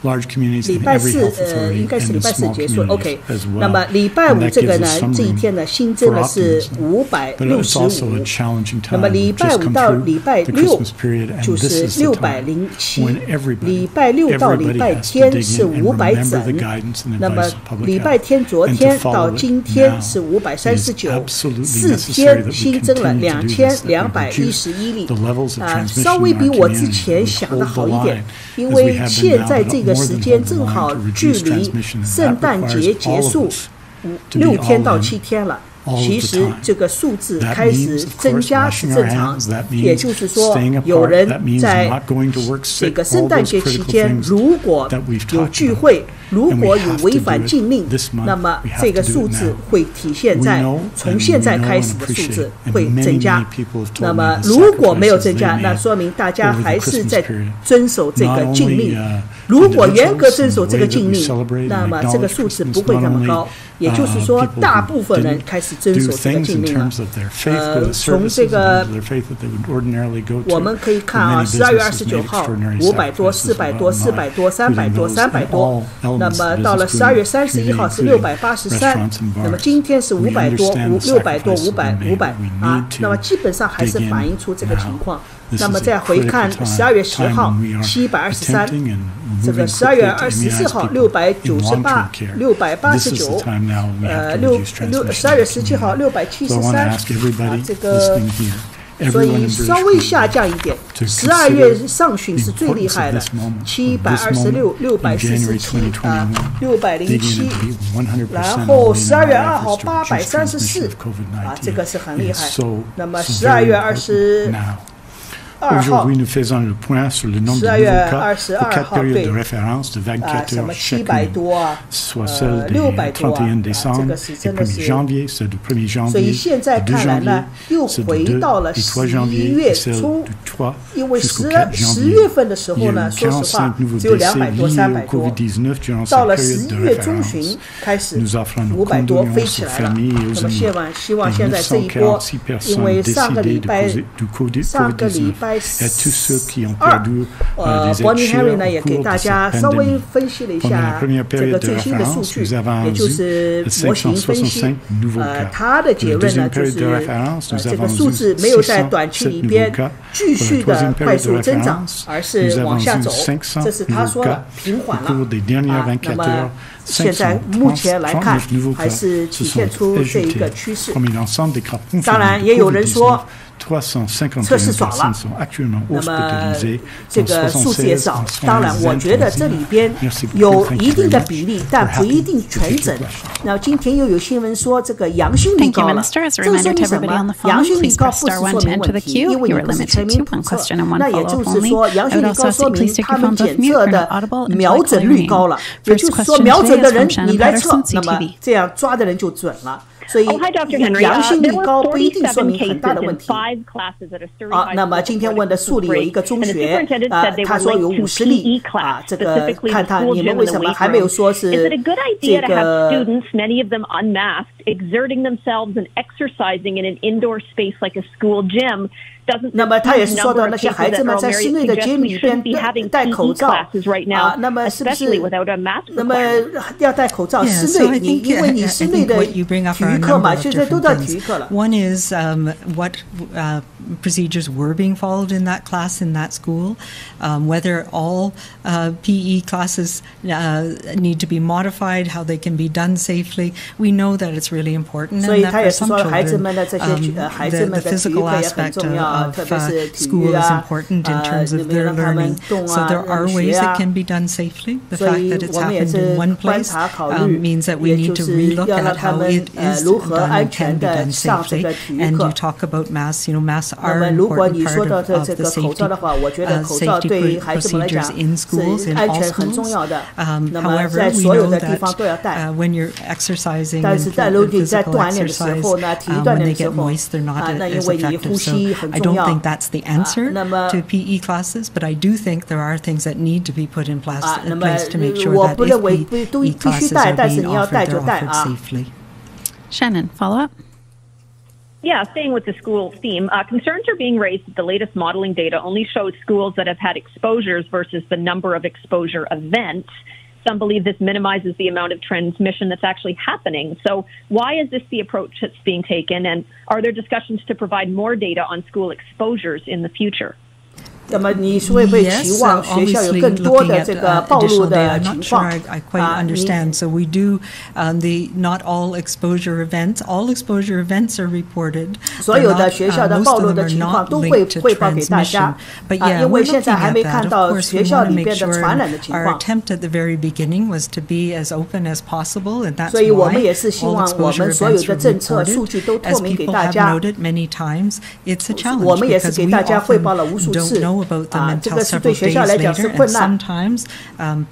礼拜4，应该是礼拜4结束。OK， 那么礼拜5这个呢，这一天呢新增的是565，那么礼拜5到礼拜6就是607，礼拜6到礼拜天是500整，那么礼拜天昨天到今天是539，4天新增了2211例，稍微比我之前想的好一点，因为现在这个时间正好距离圣诞节结束6天到7天了。其实这个数字开始增加是正常，也就是说，有人在这个圣诞节期间，如果有聚会，如果有违反禁令，那么这个数字会体现在从现在开始的数字会增加。那么如果没有增加，那说明大家还是在遵守这个禁令。如果严格遵守这个禁令，那么这个数字不会那么高。也就是说，大部分人开始遵守这个禁令了。从这个我们可以看啊，12月29号500多、400多、400多、300多、300多，那么到了12月31号是683，那么今天是500多、600多、500啊，那么基本上还是反映出这个情况。那么再回看12月10号723，这个12月24号698、689，12月17号673，这个。所以稍微下降一点，12月上旬是最厉害的，726、647、607，然后12月2号834，这个是很厉害。那么12月22号，Aujourd'hui, nous faisons le point sur le nombre de nouveaux cas aux 4 périodes de référence de 24 heures chaque nuit, soit celle du 31 décembre et 1er janvier, celle du 1er janvier, du 2 janvier, celle du 2 et 3 janvier et celle du 3 jusqu'au 4 janvier. Il y a eu 45 nouveaux décès liés au COVID-19 durant cette période de référence. Nous offrons nos condoléances aux familles et aux amis. Et 946 personnes décédées du COVID-19. Bonnie Henry 呢也给大家稍微分析了一下这个最新的数据，也就是模型分析。他的结论呢就是这个数字没有在短期里边继续的快速增长，而是往下走。这是他说的平缓了。那么现在目前来看，还是体现出这一个趋势。当然，也有人说。测试少了，那么这个数字也少。当然，我觉得这里边有一定的比例，但不一定全整。那今天又有新闻说这个阳性率高了，这说明什么？阳性率高不是说明问题，因为你不是全民普测。那也就是说，阳性率高说明他们检测的瞄准率高了，也就是说瞄准的人你来测，那么这样抓的人就准了。所以阳性率高不一定说明很大的问题。那么今天问的树里有一个中学，他说有50例，这个看他你们为什么还没有说是这个 exerting themselves and exercising in an indoor space like a school gym doesn't 那么他也是说到那些孩子们在室内的 gym 里边戴口罩那么是不是那么要戴口罩室内你因为你室内的体育课嘛现在都到体育课了 One is what procedures were being followed in that class in that school, whether all PE classes need to be modified, how they can be done safely. We know that it's really important and that for some children the physical aspect of school is important in terms of their learning. So there are ways it can be done safely. The fact that it's happened in one place means that we need to relook at how it is done and can be done safely. And you talk about masks, masks are an important part of the safety procedures in schools, in all schools. However, we know that when you're exercising in physical exercise, when they get moist, they're not as effective. So I don't think that's the answer to PE classes, but I do think there are things that need to be put in place to make sure that if PE classes are being offered, they're offered safely. Shannon, follow up? Yeah, staying with the school theme, concerns are being raised that the latest modeling data only shows schools that have had exposures versus the number of exposure events. Some believe this minimizes the amount of transmission that's actually happening. So why is this the approach that's being taken? And are there discussions to provide more data on school exposures in the future? 那么你会不会期望学校有更多的这个暴露的情况 I quite understand. So we do not all exposure events. All exposure events are reported. 所有的学校的暴露的情况都会汇报给大家因为现在还没看到学校里边的传染的情况 Our attempt at the very beginning was to be as open as possible, and that's 所以我们也 why 是希望 all 我 exposure 们所有 events 的 were 政策 reported. 数据都 As 透明给 people 大 have 家 noted many times, it's a challenge 我们也是 because 给 we 大家汇报了 often 无数 don't 次 know about them 这 until 个是 several 对学 days 校来讲是 later, 困 and 难 sometimes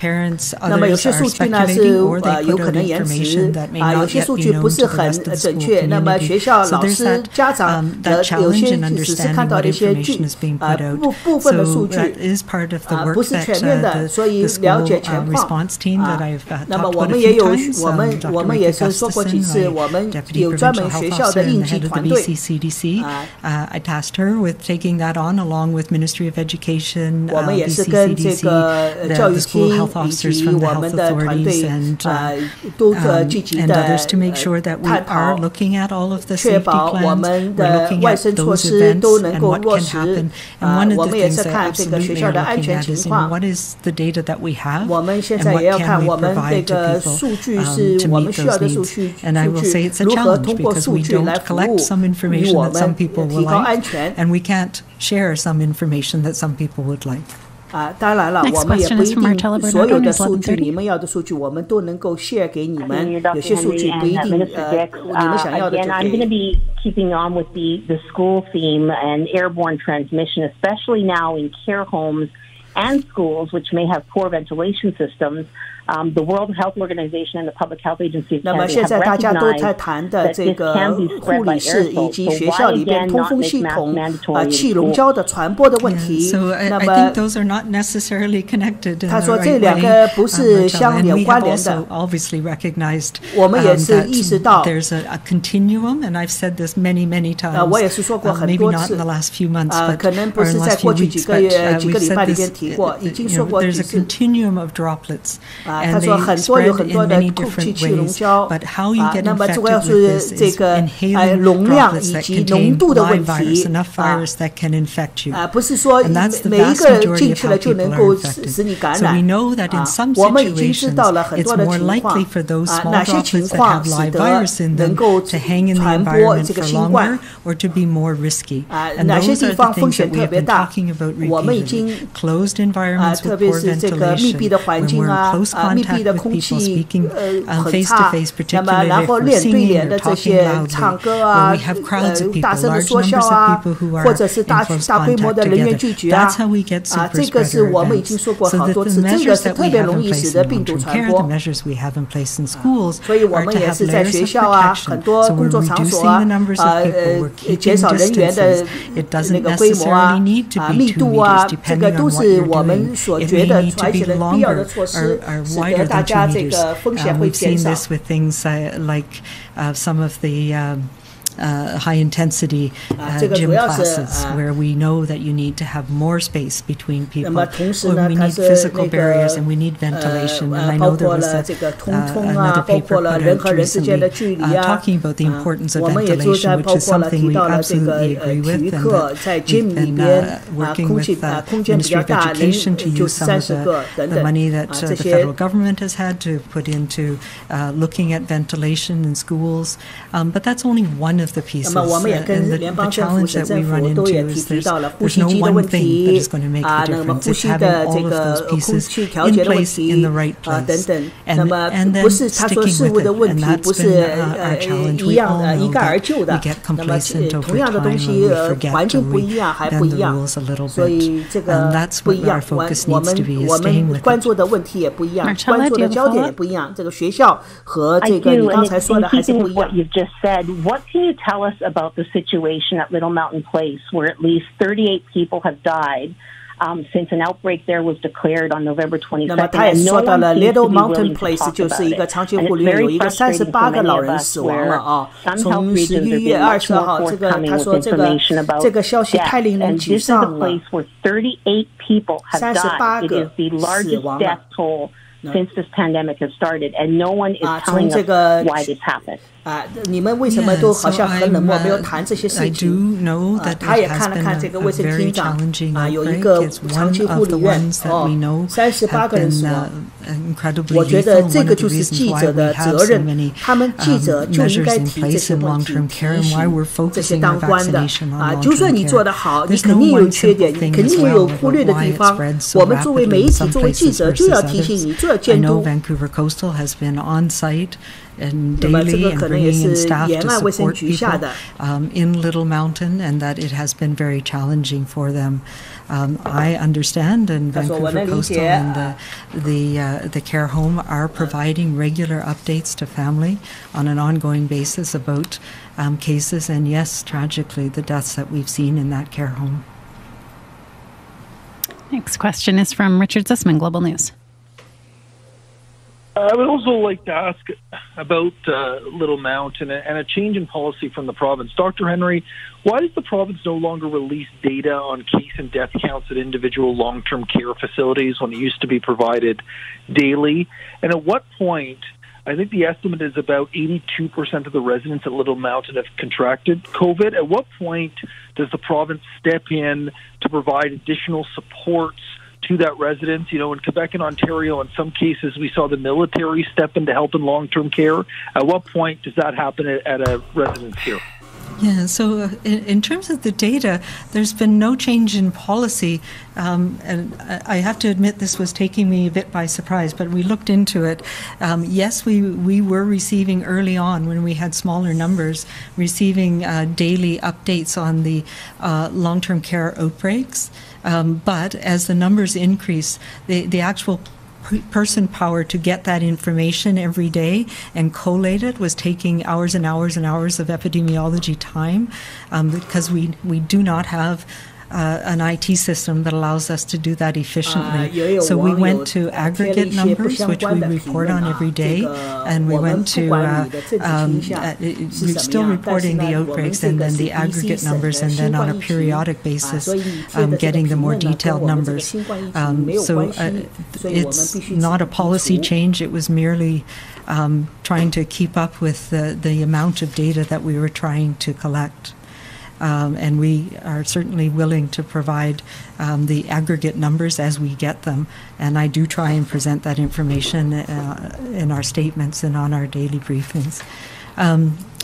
parents, 那么有 others 些 are 数据呢 speculating 是 or they 有 put 可 out 能延 information 迟 that may 有 not 些 yet 数 be 据 known 不 to 是 the 很 rest of the 准 school 确那么 community. 学校 So 老 there's 师 that 家长 that 有 challenge 些 in 只是 understanding 看到 what 了一些 information is being put out. 部分的数 So 据 that is part of the work 不是 that 全面的所以 the 了 school 解情况 response team that I've 那么 talked 我 about a 们也 few 有 times. 我们也是说过几次 Dr. 我们 Deputy 有专 Provincial 门学 Health 校的 Officer and 应 the 急 head of the 团队 BC-CDC. I tasked her with taking that on along with Ministry of Education, 我们也是跟这 BC-CDC, 个教育 the school 厅 health 以 officers 及 from the 我 health 们的团 authorities 队 and 都聚集 and 的 others to make sure that we 探讨 are looking at all of the 确 safety 保我 plans. 们 We're 的 looking 外 at 生措 those 施 events 都能 and 够 what 落 can 实 happen. And one 我 of 们 the 也 things 是 that 看这个学 absolutely 校 are 的安 looking 全 at 情 is 况 what is the data that we have 我们现 and 在 what 也要 can 看 we 我们这 provide to 个 people 数据是 to 我们 meet 需要 those 的数 needs. 据 And I will say it's a 如何 challenge 通过 because 数 we 据来 don't 服务 collect some 于 information 我 that some 们 people 提 will 高 like, 安全 and we can't share some information that some people would like. 当然了 Next 我们也 question 不 is 一 from 定 Marcella 所有的 Bernardo, 数据 11:30. 你们要的数据我们都能够 share 给你们 Dr. 有些数据不一定 Henry and Minister Dix, 你们想要的 again, 就 I'm going to 给 be keeping on with the school theme and airborne transmission, especially now in care homes and schools, which may have poor ventilation systems. The World Health Organization and the Public Health Agency of 那么 Canada 现 have 在大家都在 recognized 谈的 that 这 this 个 can be 护 spread by 理室以 aerosol. 及 So 学校 why 里边 again 通 not 风 make 系 masks 统 mandatory in 气溶 schools? 胶的传播的问题 So I 那么 think those are not necessarily connected in 他 the 说 right 这两 way. 个不是相 And 连 we 关 have 联 also 的 obviously recognized 我们也是 that 意识到 there's a continuum, and I've said this many times. 我也是说过很 Maybe 多 not 次 in the last few months, but 可能不 or in 是 the 在 last 过 few 去几 weeks, 个 but 月几 we've 个礼 said 拜里 this. 边提过已经说过 There's 几 a 次 continuum of droplets, 他 and 说 they 很多有 spread 很 in 多的 many 空气 different 气溶 ways. 胶 But how you get 那么 infected 主要 with 是 this 这 is 个 inhaling 容量 droplets 以 that 及 contain 浓度的 live 问 virus, 题 enough virus that can infect you. 不是说 And that's the 每一 vast 个 majority 进 of 去 how 了就 people 能 are 够 infected. 使你感 So 染 we know that in some 我们已经知 situations, 道了很 it's 多的 more 情 likely 况 for those small 哪些情 droplets that 况 have 使 live 得 virus in 能 them 够 to hang in the 传播 environment 这个 for 新冠 longer or to be more risky. And 哪些 those 地 are 方 the 风 things 险 that we 特 have 别 been 大 talking about 我们已 repeatedly. 经 Closed environments 特 with 别 poor 是这个密 ventilation, 闭的环 when 境 we're in close 密闭 contact 的 with 空 people 气 speaking 很 face to 差 face, 那么 particularly 然 if 后 we're 面对 singing 脸 or 的这 talking 些唱 loudly, 歌 where we have crowds of 大 people, 声的 large 说笑 numbers of people who 或 are 者是 in 大 close 规模 contact 的人员 together. 聚集 That's how we get super 这个是 spreader 我们已 events. 经说过 So 好 that 多 the 次这个 measures 是 that 特 we 别 have 容 in 易 place 使 in 得病毒 long-term 传 care, 播 the measures we have in place in schools 所以我 are 们 to 也 have 是在 layers 学 of 校很 protection. 多 So 工 we're 作场 reducing 所 the numbers of people, we're 减 keeping 少人员的 distances. It 那 doesn't 个规模 necessarily need to 密 be 2度 meters, 这个 depending 都 on what 是 you're 我们 doing. 所 It 觉 may 得 need to 采取 be 的必要的 longer 措施 or wider than 2 meters. We've seen this with things like some of the high-intensity gym classes, where we know that you need to have more space between people. We need physical barriers and we need ventilation. And I know there was another paper put out recently talking about the importance of ventilation, which is something we absolutely agree with, and that we've been working with Ministry of Education to use some of the money that the federal government has had to put into looking at ventilation in schools. But that's only one of the pieces, and the challenge that we run into is there's no one thing that is going to make the difference. It's having all of those pieces in place in the right place, and then sticking with it, and that's been our challenge. We all know that we get complacent over time and we forget and we bend the rules a little bit, and that's what our focus needs to be, is staying with it. 关注的问题也不一样，关注的焦点也不一样，这个学校和这个你刚才说的还是不一样。 What can you tell us about the situation at Little Mountain Place, where at least 38 people have died since an outbreak there was declared on November 22nd? 那么他也说到了 Little Mountain Place 就是一个长期护理院，有一个38个老人死亡了啊。从11月20号，这个他说这个消息太令人沮丧了。38个死亡了。 Since this pandemic has started, and no one is telling us why this happened. 你们为什么都好像很冷漠，没有谈这些事情？他也看了看这个卫生厅长有一个长期护理院38个人死亡。我觉得这个就是记者的责任，他们记者就应该提这些问题，提醒这些当官的就算你做得好，你肯定有缺点，你肯定有忽略的地方。我们作为媒体，作为记者，就要提醒你，就要监督。 and daily and bringing in staff to support people in Little Mountain, and that it has been very challenging for them. I understand, and Vancouver Coastal and the care home are providing regular updates to family on an ongoing basis about cases, and yes, tragically, the deaths that we've seen in that care home. Next question is from Richard Zussman, Global News. I would also like to ask about Little Mountain and a change in policy from the province. Dr. Henry, why does the province no longer release data on case and death counts at individual long-term care facilities when it used to be provided daily? And at what point, I think the estimate is about 82% of the residents at Little Mountain have contracted COVID. At what point does the province step in to provide additional supports to that residence? You know, in Quebec and Ontario, in some cases, we saw the military step in to help in long-term care. At what point does that happen at a residence here? Yeah, so in terms of the data, there's been no change in policy. And I have to admit this was taking me a bit by surprise, but we looked into it. Yes, we were receiving early on, when we had smaller numbers, receiving daily updates on the long-term care outbreaks. But as the numbers increase, the actual person power to get that information every day and collate it was taking hours and hours and hours of epidemiology time, because we do not have an IT system that allows us to do that efficiently. So we went to aggregate numbers, which we report on every day, and we went to we're still reporting the outbreaks and then the aggregate numbers, and then on a periodic basis getting the more detailed numbers. So it's not a policy change, it was merely trying to keep up with the amount of data that we were trying to collect. And we are certainly willing to provide the aggregate numbers as we get them. And I do try and present that information in our statements and on our daily briefings.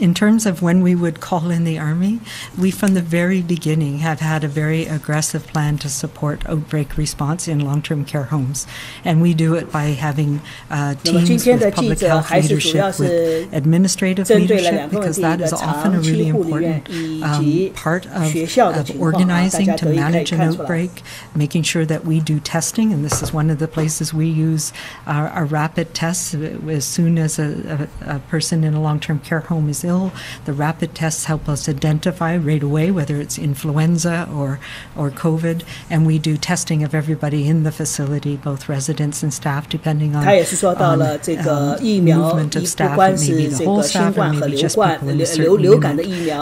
In terms of when we would call in the Army, we from the very beginning have had a very aggressive plan to support outbreak response in long-term care homes. And we do it by having teams with public health leadership, with administrative leadership, because that is often a really important part of organizing to manage an outbreak, making sure that we do testing. And this is one of the places we use our rapid tests as soon as a person in a long-term care home is ill. The rapid tests help us identify right away whether it's influenza or COVID, and we do testing of everybody in the facility, both residents and staff, depending on movement of staff. It may be the whole staff or maybe just people in a certain unit.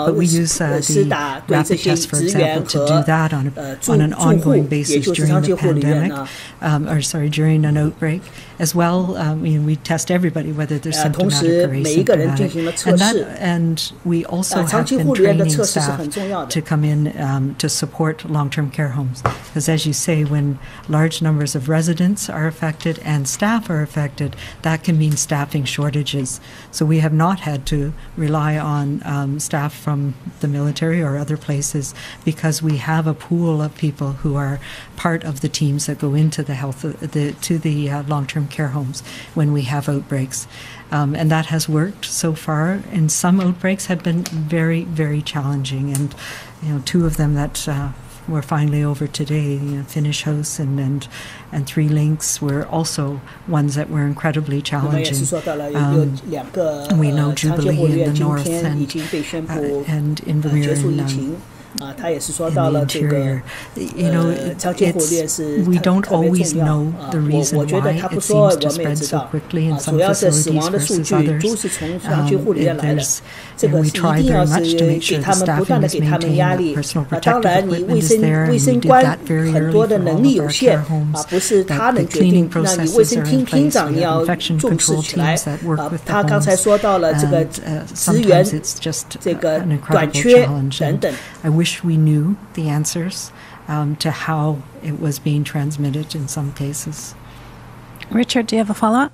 But we use the rapid test, for example, to do that on an ongoing basis during the pandemic, during an outbreak. As well, we test everybody, whether they're symptomatic or asymptomatic. And we also have been training staff to come in to support long-term care homes. Because as you say, when large numbers of residents are affected and staff are affected, that can mean staffing shortages. So we have not had to rely on staff from the military or other places, because we have a pool of people who are part of the teams that go into the long-term care homes when we have outbreaks, and that has worked so far. And some outbreaks have been very, very challenging, and two of them that we're finally over today, Finnish House and Three Links, were also ones that were incredibly challenging. We know Jubilee in the north and Invermere in the interior. We don't always know the reason why it seems to spread so quickly in some facilities versus others. And we try very much to make sure the staffing is maintained, that personal protective equipment is there, and we did that very early for all of our care homes, that the cleaning processes are in place, we have infection control teams that work with the homes, and sometimes it's just an incredible challenge. And I wish we knew the answers to how it was being transmitted in some cases. Richard, do you have a follow-up?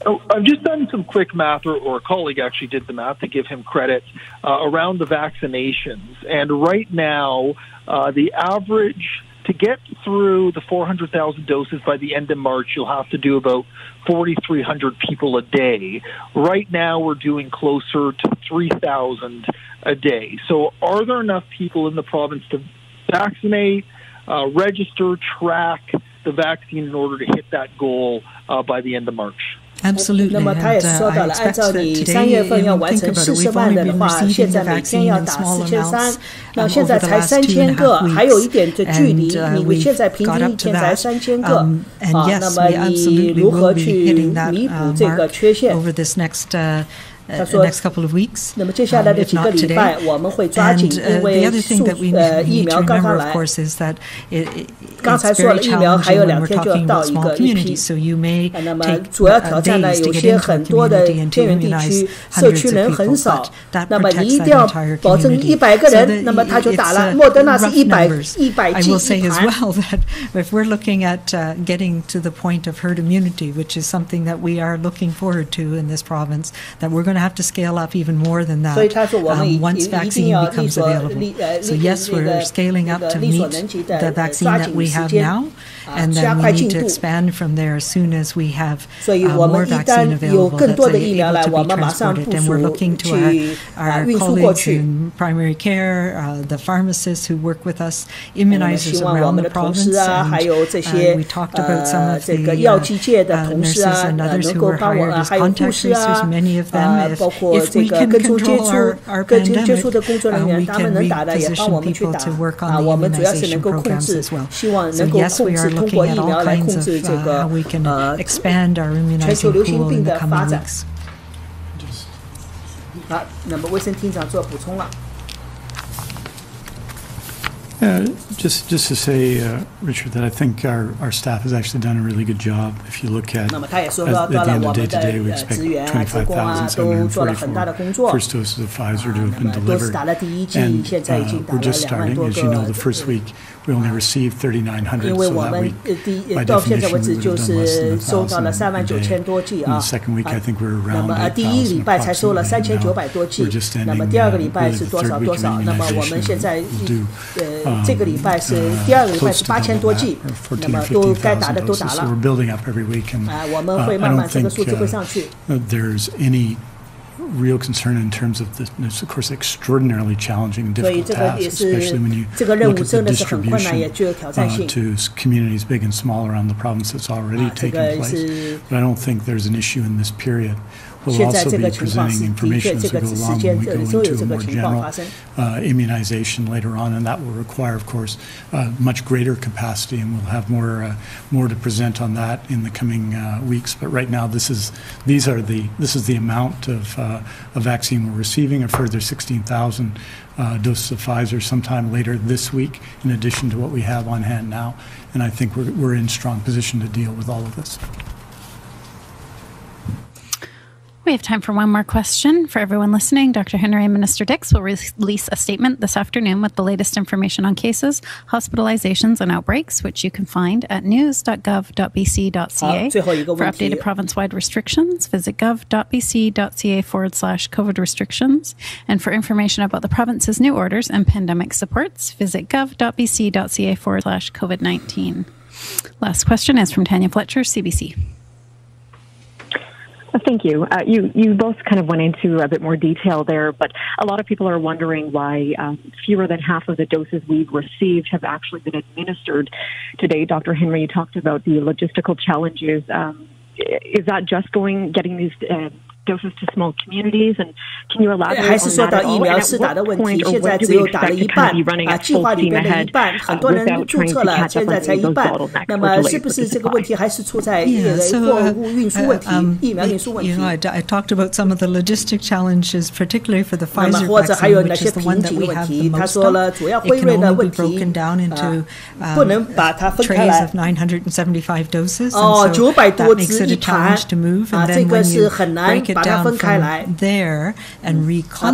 Oh, I've just done some quick math, or a colleague actually did the math to give him credit, around the vaccinations. And right now, the average to get through the 400,000 doses by the end of March, you'll have to do about 4,300 people a day. Right now, we're doing closer to 3,000 a day. So are there enough people in the province to vaccinate, register, track the vaccine in order to hit that goal by the end of March? Absolutely. 那么他也是说到了，按照你3月份要完成40万人的话，现在每天要打4300，那现在才3000个，还有一点的距离。你现在平均一天才3000个，那么你如何去弥补这个缺陷？他说 那么接下来的几个礼拜我们会抓紧，因为疫苗刚刚来。刚才说了，疫苗还有2天就要到一批。那么主要挑战呢，有些很多的偏远地区社区人很少，那么你一定要保证100个人，那么他就打了。莫德纳是100剂一盘。If we're looking at getting to the point of herd immunity, which is something that we are looking forward to in this province, that we're going to have to scale up even more than that once vaccine becomes available. So yes, we're scaling up to meet the vaccine that we have now, and then we need to expand from there as soon as we have more vaccine available that's able to be transported. And we're looking to our colleagues in primary care, the pharmacists who work with us, immunizers around the province, and we talked about some of the nurses and others who were hired as contact tracers, many of them. If we can control our pandemic, we can reposition people to work on the immunization programs as well. So yes, we are looking at all kinds of how we can expand our immunizing pool in the coming weeks. 好，那么卫生厅长做补充了。Just to say, Richard, that I think our staff has actually done a really good job. If you look at the end of day to day, we expect 25,744 first doses of Pfizer to have been delivered. And we're just starting. As you know, the first week we only received 3,900, so that week, by definition, we would have done less than 1,000 a day. In the second week, I think we're around 8,000 approximately. We're just ending the third week of immunization. We'll do 这个礼拜是第2个礼拜是8000多剂，那么都该打的都打了。So we're building up every week, and I don't think there's any real concern in terms of this. It's of course extraordinarily challenging and difficult task, especially when you look at the distribution to communities big and small around the province that's already taken place. But I don't think there's an issue in this period. We'll also be presenting information as we go along when we go into a more general immunization later on, and that will require, of course, much greater capacity, and we'll have more to present on that in the coming weeks. But right now, this is the amount of vaccine we're receiving, a further 16,000 doses of Pfizer sometime later this week, in addition to what we have on hand now. And I think we're in strong position to deal with all of this. We have time for one more question. For everyone listening, Dr. Henry and Minister Dix will release a statement this afternoon with the latest information on cases, hospitalizations, and outbreaks, which you can find at news.gov.bc.ca. For updated province-wide restrictions, visit gov.bc.ca/COVID restrictions. And for information about the province's new orders and pandemic supports, visit gov.bc.ca/COVID-19. Last question is from Tanya Fletcher, CBC. Thank you. You both kind of went into a bit more detail there, but a lot of people are wondering why fewer than half of the doses we've received have actually been administered today. Dr. Henry, you talked about the logistical challenges. Is that just getting these doses to small communities, and can you elaborate on that at all? 还是说到疫苗施打的问题，现在只有打了一半，计划里边的一半，很多人注册了，现在才一半。那么是不是这个问题还是出在货物运输问题、疫苗运输问题？ I talked about some of the logistic challenges, particularly for the Pfizer 或者还有 vaccine, 那 which 些 is the 瓶 one that 颈 we 问 have 题。 the 他 most 说了， of. 主要 It 辉 can 瑞的 only 问 be 题 broken down into 不能把它分开 trays 来。 of 975 doses, Oh, and so 900多 that makes 支 it 一 a 盘 challenge to move. And 这 then 个 when 是 you 很难 break it 把它 down 分开来。 from there and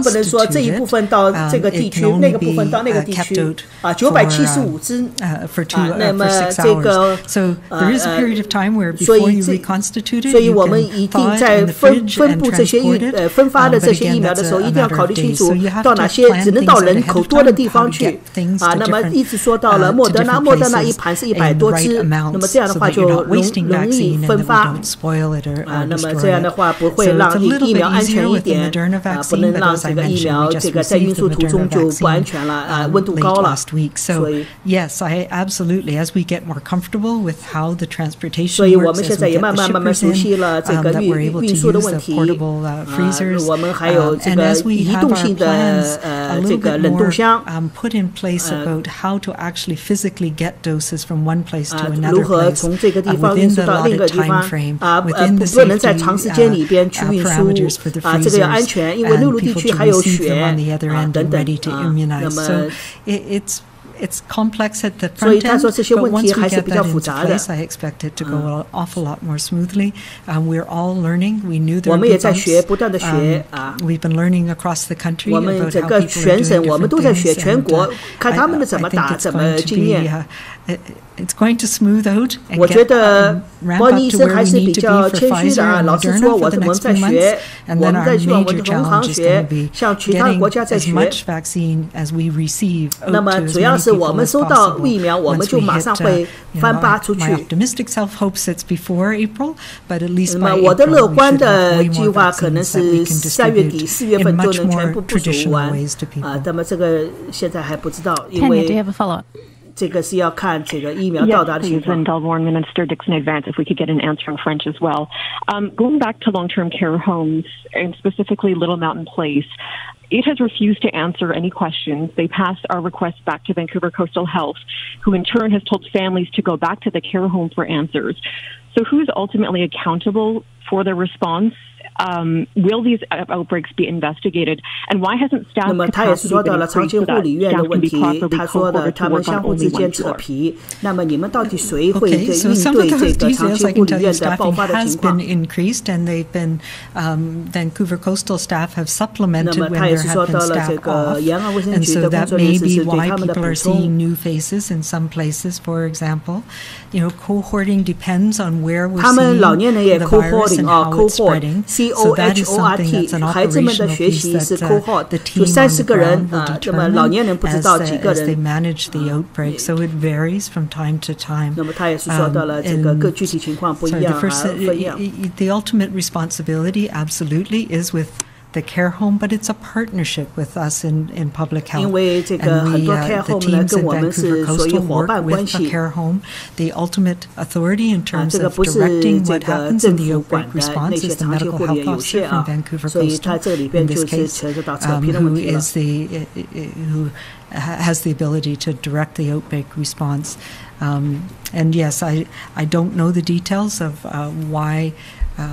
不能说这一部分到这个地 reconstitute 区， it, 那 it 个 can 部分 only 到那个 be 地 kept 区 out 975支 for 那么 6 这个 hours. So there is a period of time where 所 before 以 you 这 reconstitute it, 所以 you 我们 can 一 thaw 定 it 在 in the 分 fridge 布 and 这些 transport it. 分发的 But 这些 again, 疫苗的 that's 时候， a 一定要 matter 考 of 虑清 days. 楚 So you have 到 to 哪些 plan 只能 things 到 out 人 ahead 口 of 多的 time, 地 how 方 to 去 get things to 那么 different 一直说到了莫德纳，莫德纳一盘是100多支，那么这样的话就容易分发。那么这样的话不会让疫苗安全一点，不能让这个疫苗这个在运输途中就不安全了，温度高了。所以 yes, I absolutely, as we get more comfortable with how the transportation 所以我 works, 们 as 现在 we 也 get 慢 the 慢 shippers 熟悉 in, 了这个 that we're able to 运输的 use 问 the 题。 portable freezers, 我们还有这 and 个 as we 移 have 动 our 性 plans 的 a 这 little 个 bit 冷冻 more 箱。 put in place about how to actually physically get doses from one place to 如 another 何 place 从这个地方运 within 输 the 到另一个 allotted 地方 time frame, within the 不能在长时间里边去 safety 运输 parameters for the 这个要安 freezers, 全，因为陆 and 路地 people 区 to 还有 receive 雪 them on the other end 等 and 等 ready to 那 immunize. 么 So it's complex at the 所以 front 他 end, 说这些 but 问 once 题 we 还是 get 比较 that 复 into 杂的。 place, I expect it to go an awful lot more smoothly. We're all learning. We knew there 我 would 们 be 也在 bumps. 学，不断的学 We've been learning across the country 我们 about 整 how 个 people are 全 doing 省我们 different 都在学， things, 全 and 国看他们的 I 怎么 think 打， it's 怎么 going to 经验。 be it's going to smooth out and 我觉 get 得 ramp 伯 up 尼医 to 生 where 还 we 是比 need to 较 be for 谦虚的 Pfizer and 老实 Moderna 说， for 我 the 们 next 在 few 学 months, and 我 then 们 our 在学我们 major 的同行 challenge is 学 going to be 向其他国 getting 家在 as 学 much vaccine as we receive 那 out 么 to as 主要 many 是我 people 们 as 收到 possible. 疫苗，我们 Once 就 we 马 hit, 上会 翻发出去。 my optimistic self hopes it's before April, but at least 那 by 么我的 April 乐 we 观 should 的 have way 计 more 划可能 vaccines that we 是 can 3月底、4月 distribute 份 in 就 much 能全 more 部部署 traditional 完 ways to people. 那么这个现在还不知道，因 Tanya, do you 为 have a follow-up? 这个是要看这个疫苗到 Yes, 达的情 please, 况。 and I'll warn Minister Dix in advance if we could get an answer in French as well. Going back to long-term care homes, and specifically Little Mountain Place, it has refused to answer any questions. They passed our request back to Vancouver Coastal Health, who in turn has told families to go back to the care home for answers. So who's ultimately accountable for their response? Will these outbreaks be investigated? And why hasn't staff 那么他也是 capacity 说到 been 了长 increased 期 so 护 that 理院的 staff 问 can be 题， properly 他说的 cohorted 他 to 们 work 相 on 互之 only 间 one 扯 floor? 皮。那么你们到底谁会 Okay, 应 so some 对 of 这 those 个长 details 期 I 护 can 理 tell you 院的爆 staffing 发的 has 情况 been？ increased, and they've been Vancouver Coastal staff have 那 supplemented 么 when 他也 there 是 have 说 been 到了这 staff 个 off, 延安卫生 and 局 so 的工 that 作人 may 士 be 是对 why 他们的 people 补 are 充。 seeing new faces in some places. For example, cohorting depends on where we're 他们 seeing 老年人也 the virus cohorting and how it's spreading. So that is something that's an 孩子们的 operational 学 piece 习是 that cohort， the 就 team on 30 the 个人 ground will 那么老 determine 年人不知 as 道几个 they 人。 manage the outbreak. So it varies from time to time. 那么他也是说到了这个各具体情况不一 Sorry, 样 the first, 不一样。 the ultimate responsibility absolutely is with the care home, but it's a partnership with us in public health. 因为这个很多 care home 呢跟我们是属于伙伴关系。care home, the ultimate authority in terms of directing what happens in the outbreak response is the medical health officer from Vancouver Coastal, in this case, who has the ability to direct the outbreak response. And yes, I don't know the details of why.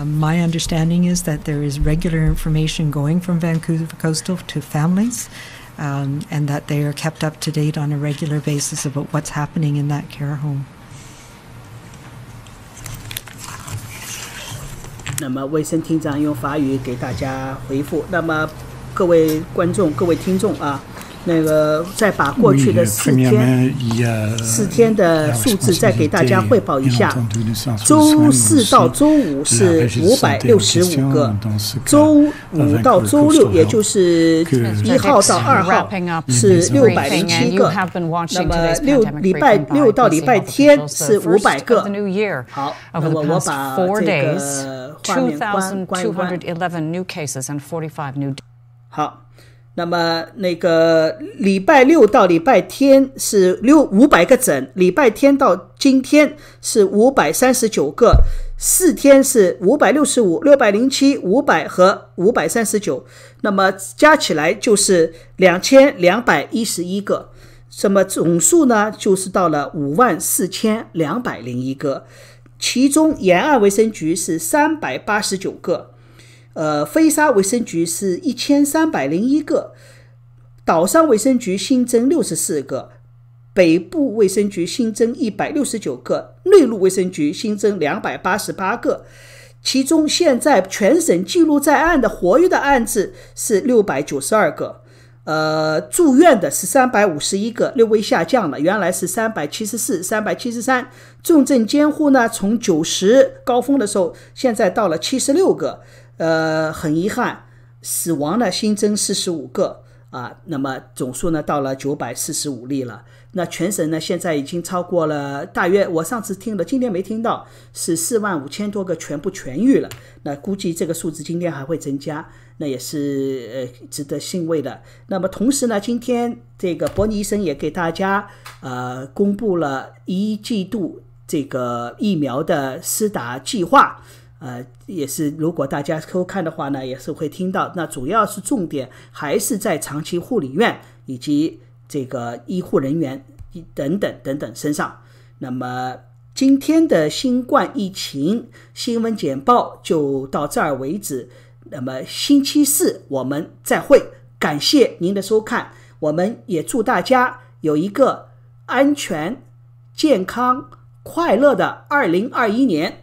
My understanding is that there is regular information going from Vancouver Coastal to families, and that they are kept up to date on a regular basis about what's happening in that care home. 那么卫生厅长用法语给大家回复。那么各位观众、各位听众啊。那个再把过去的4天的数字再给大家汇报一下。周4到周5是565个，周5到周6，也就是1号到2号是607个，那么礼拜6到礼拜天是500个。好，那么我把这个画面关一关。好。那么那个礼拜6到礼拜天是500个整，礼拜天到今天是539个，4天是565、607、500和539，那么加起来就是2211个，那么总数呢就是到了54201个，其中沿岸卫生局是389个。飞沙卫生局是1301个，岛上卫生局新增64个，北部卫生局新增169个，内陆卫生局新增288个，其中现在全省记录在案的活跃的案子是692个，住院的是351个，略微下降了，原来是374、373，重症监护呢从90高峰的时候现在到了76个。很遗憾，死亡呢新增45个啊，那么总数呢到了945例了。那全省呢现在已经超过了，大约我上次听了，今天没听到，是45000多个全部痊愈了。那估计这个数字今天还会增加，那也是值得欣慰的。那么同时呢，今天这个伯尼医生也给大家公布了1季度这个疫苗的施打计划。也是如果大家收看的话呢，也是会听到，那主要是重点还是在长期护理院以及这个医护人员等等身上。那么今天的新冠疫情新闻简报就到这儿为止，那么星期4我们再会，感谢您的收看，我们也祝大家有一个安全、健康、快乐的2021年。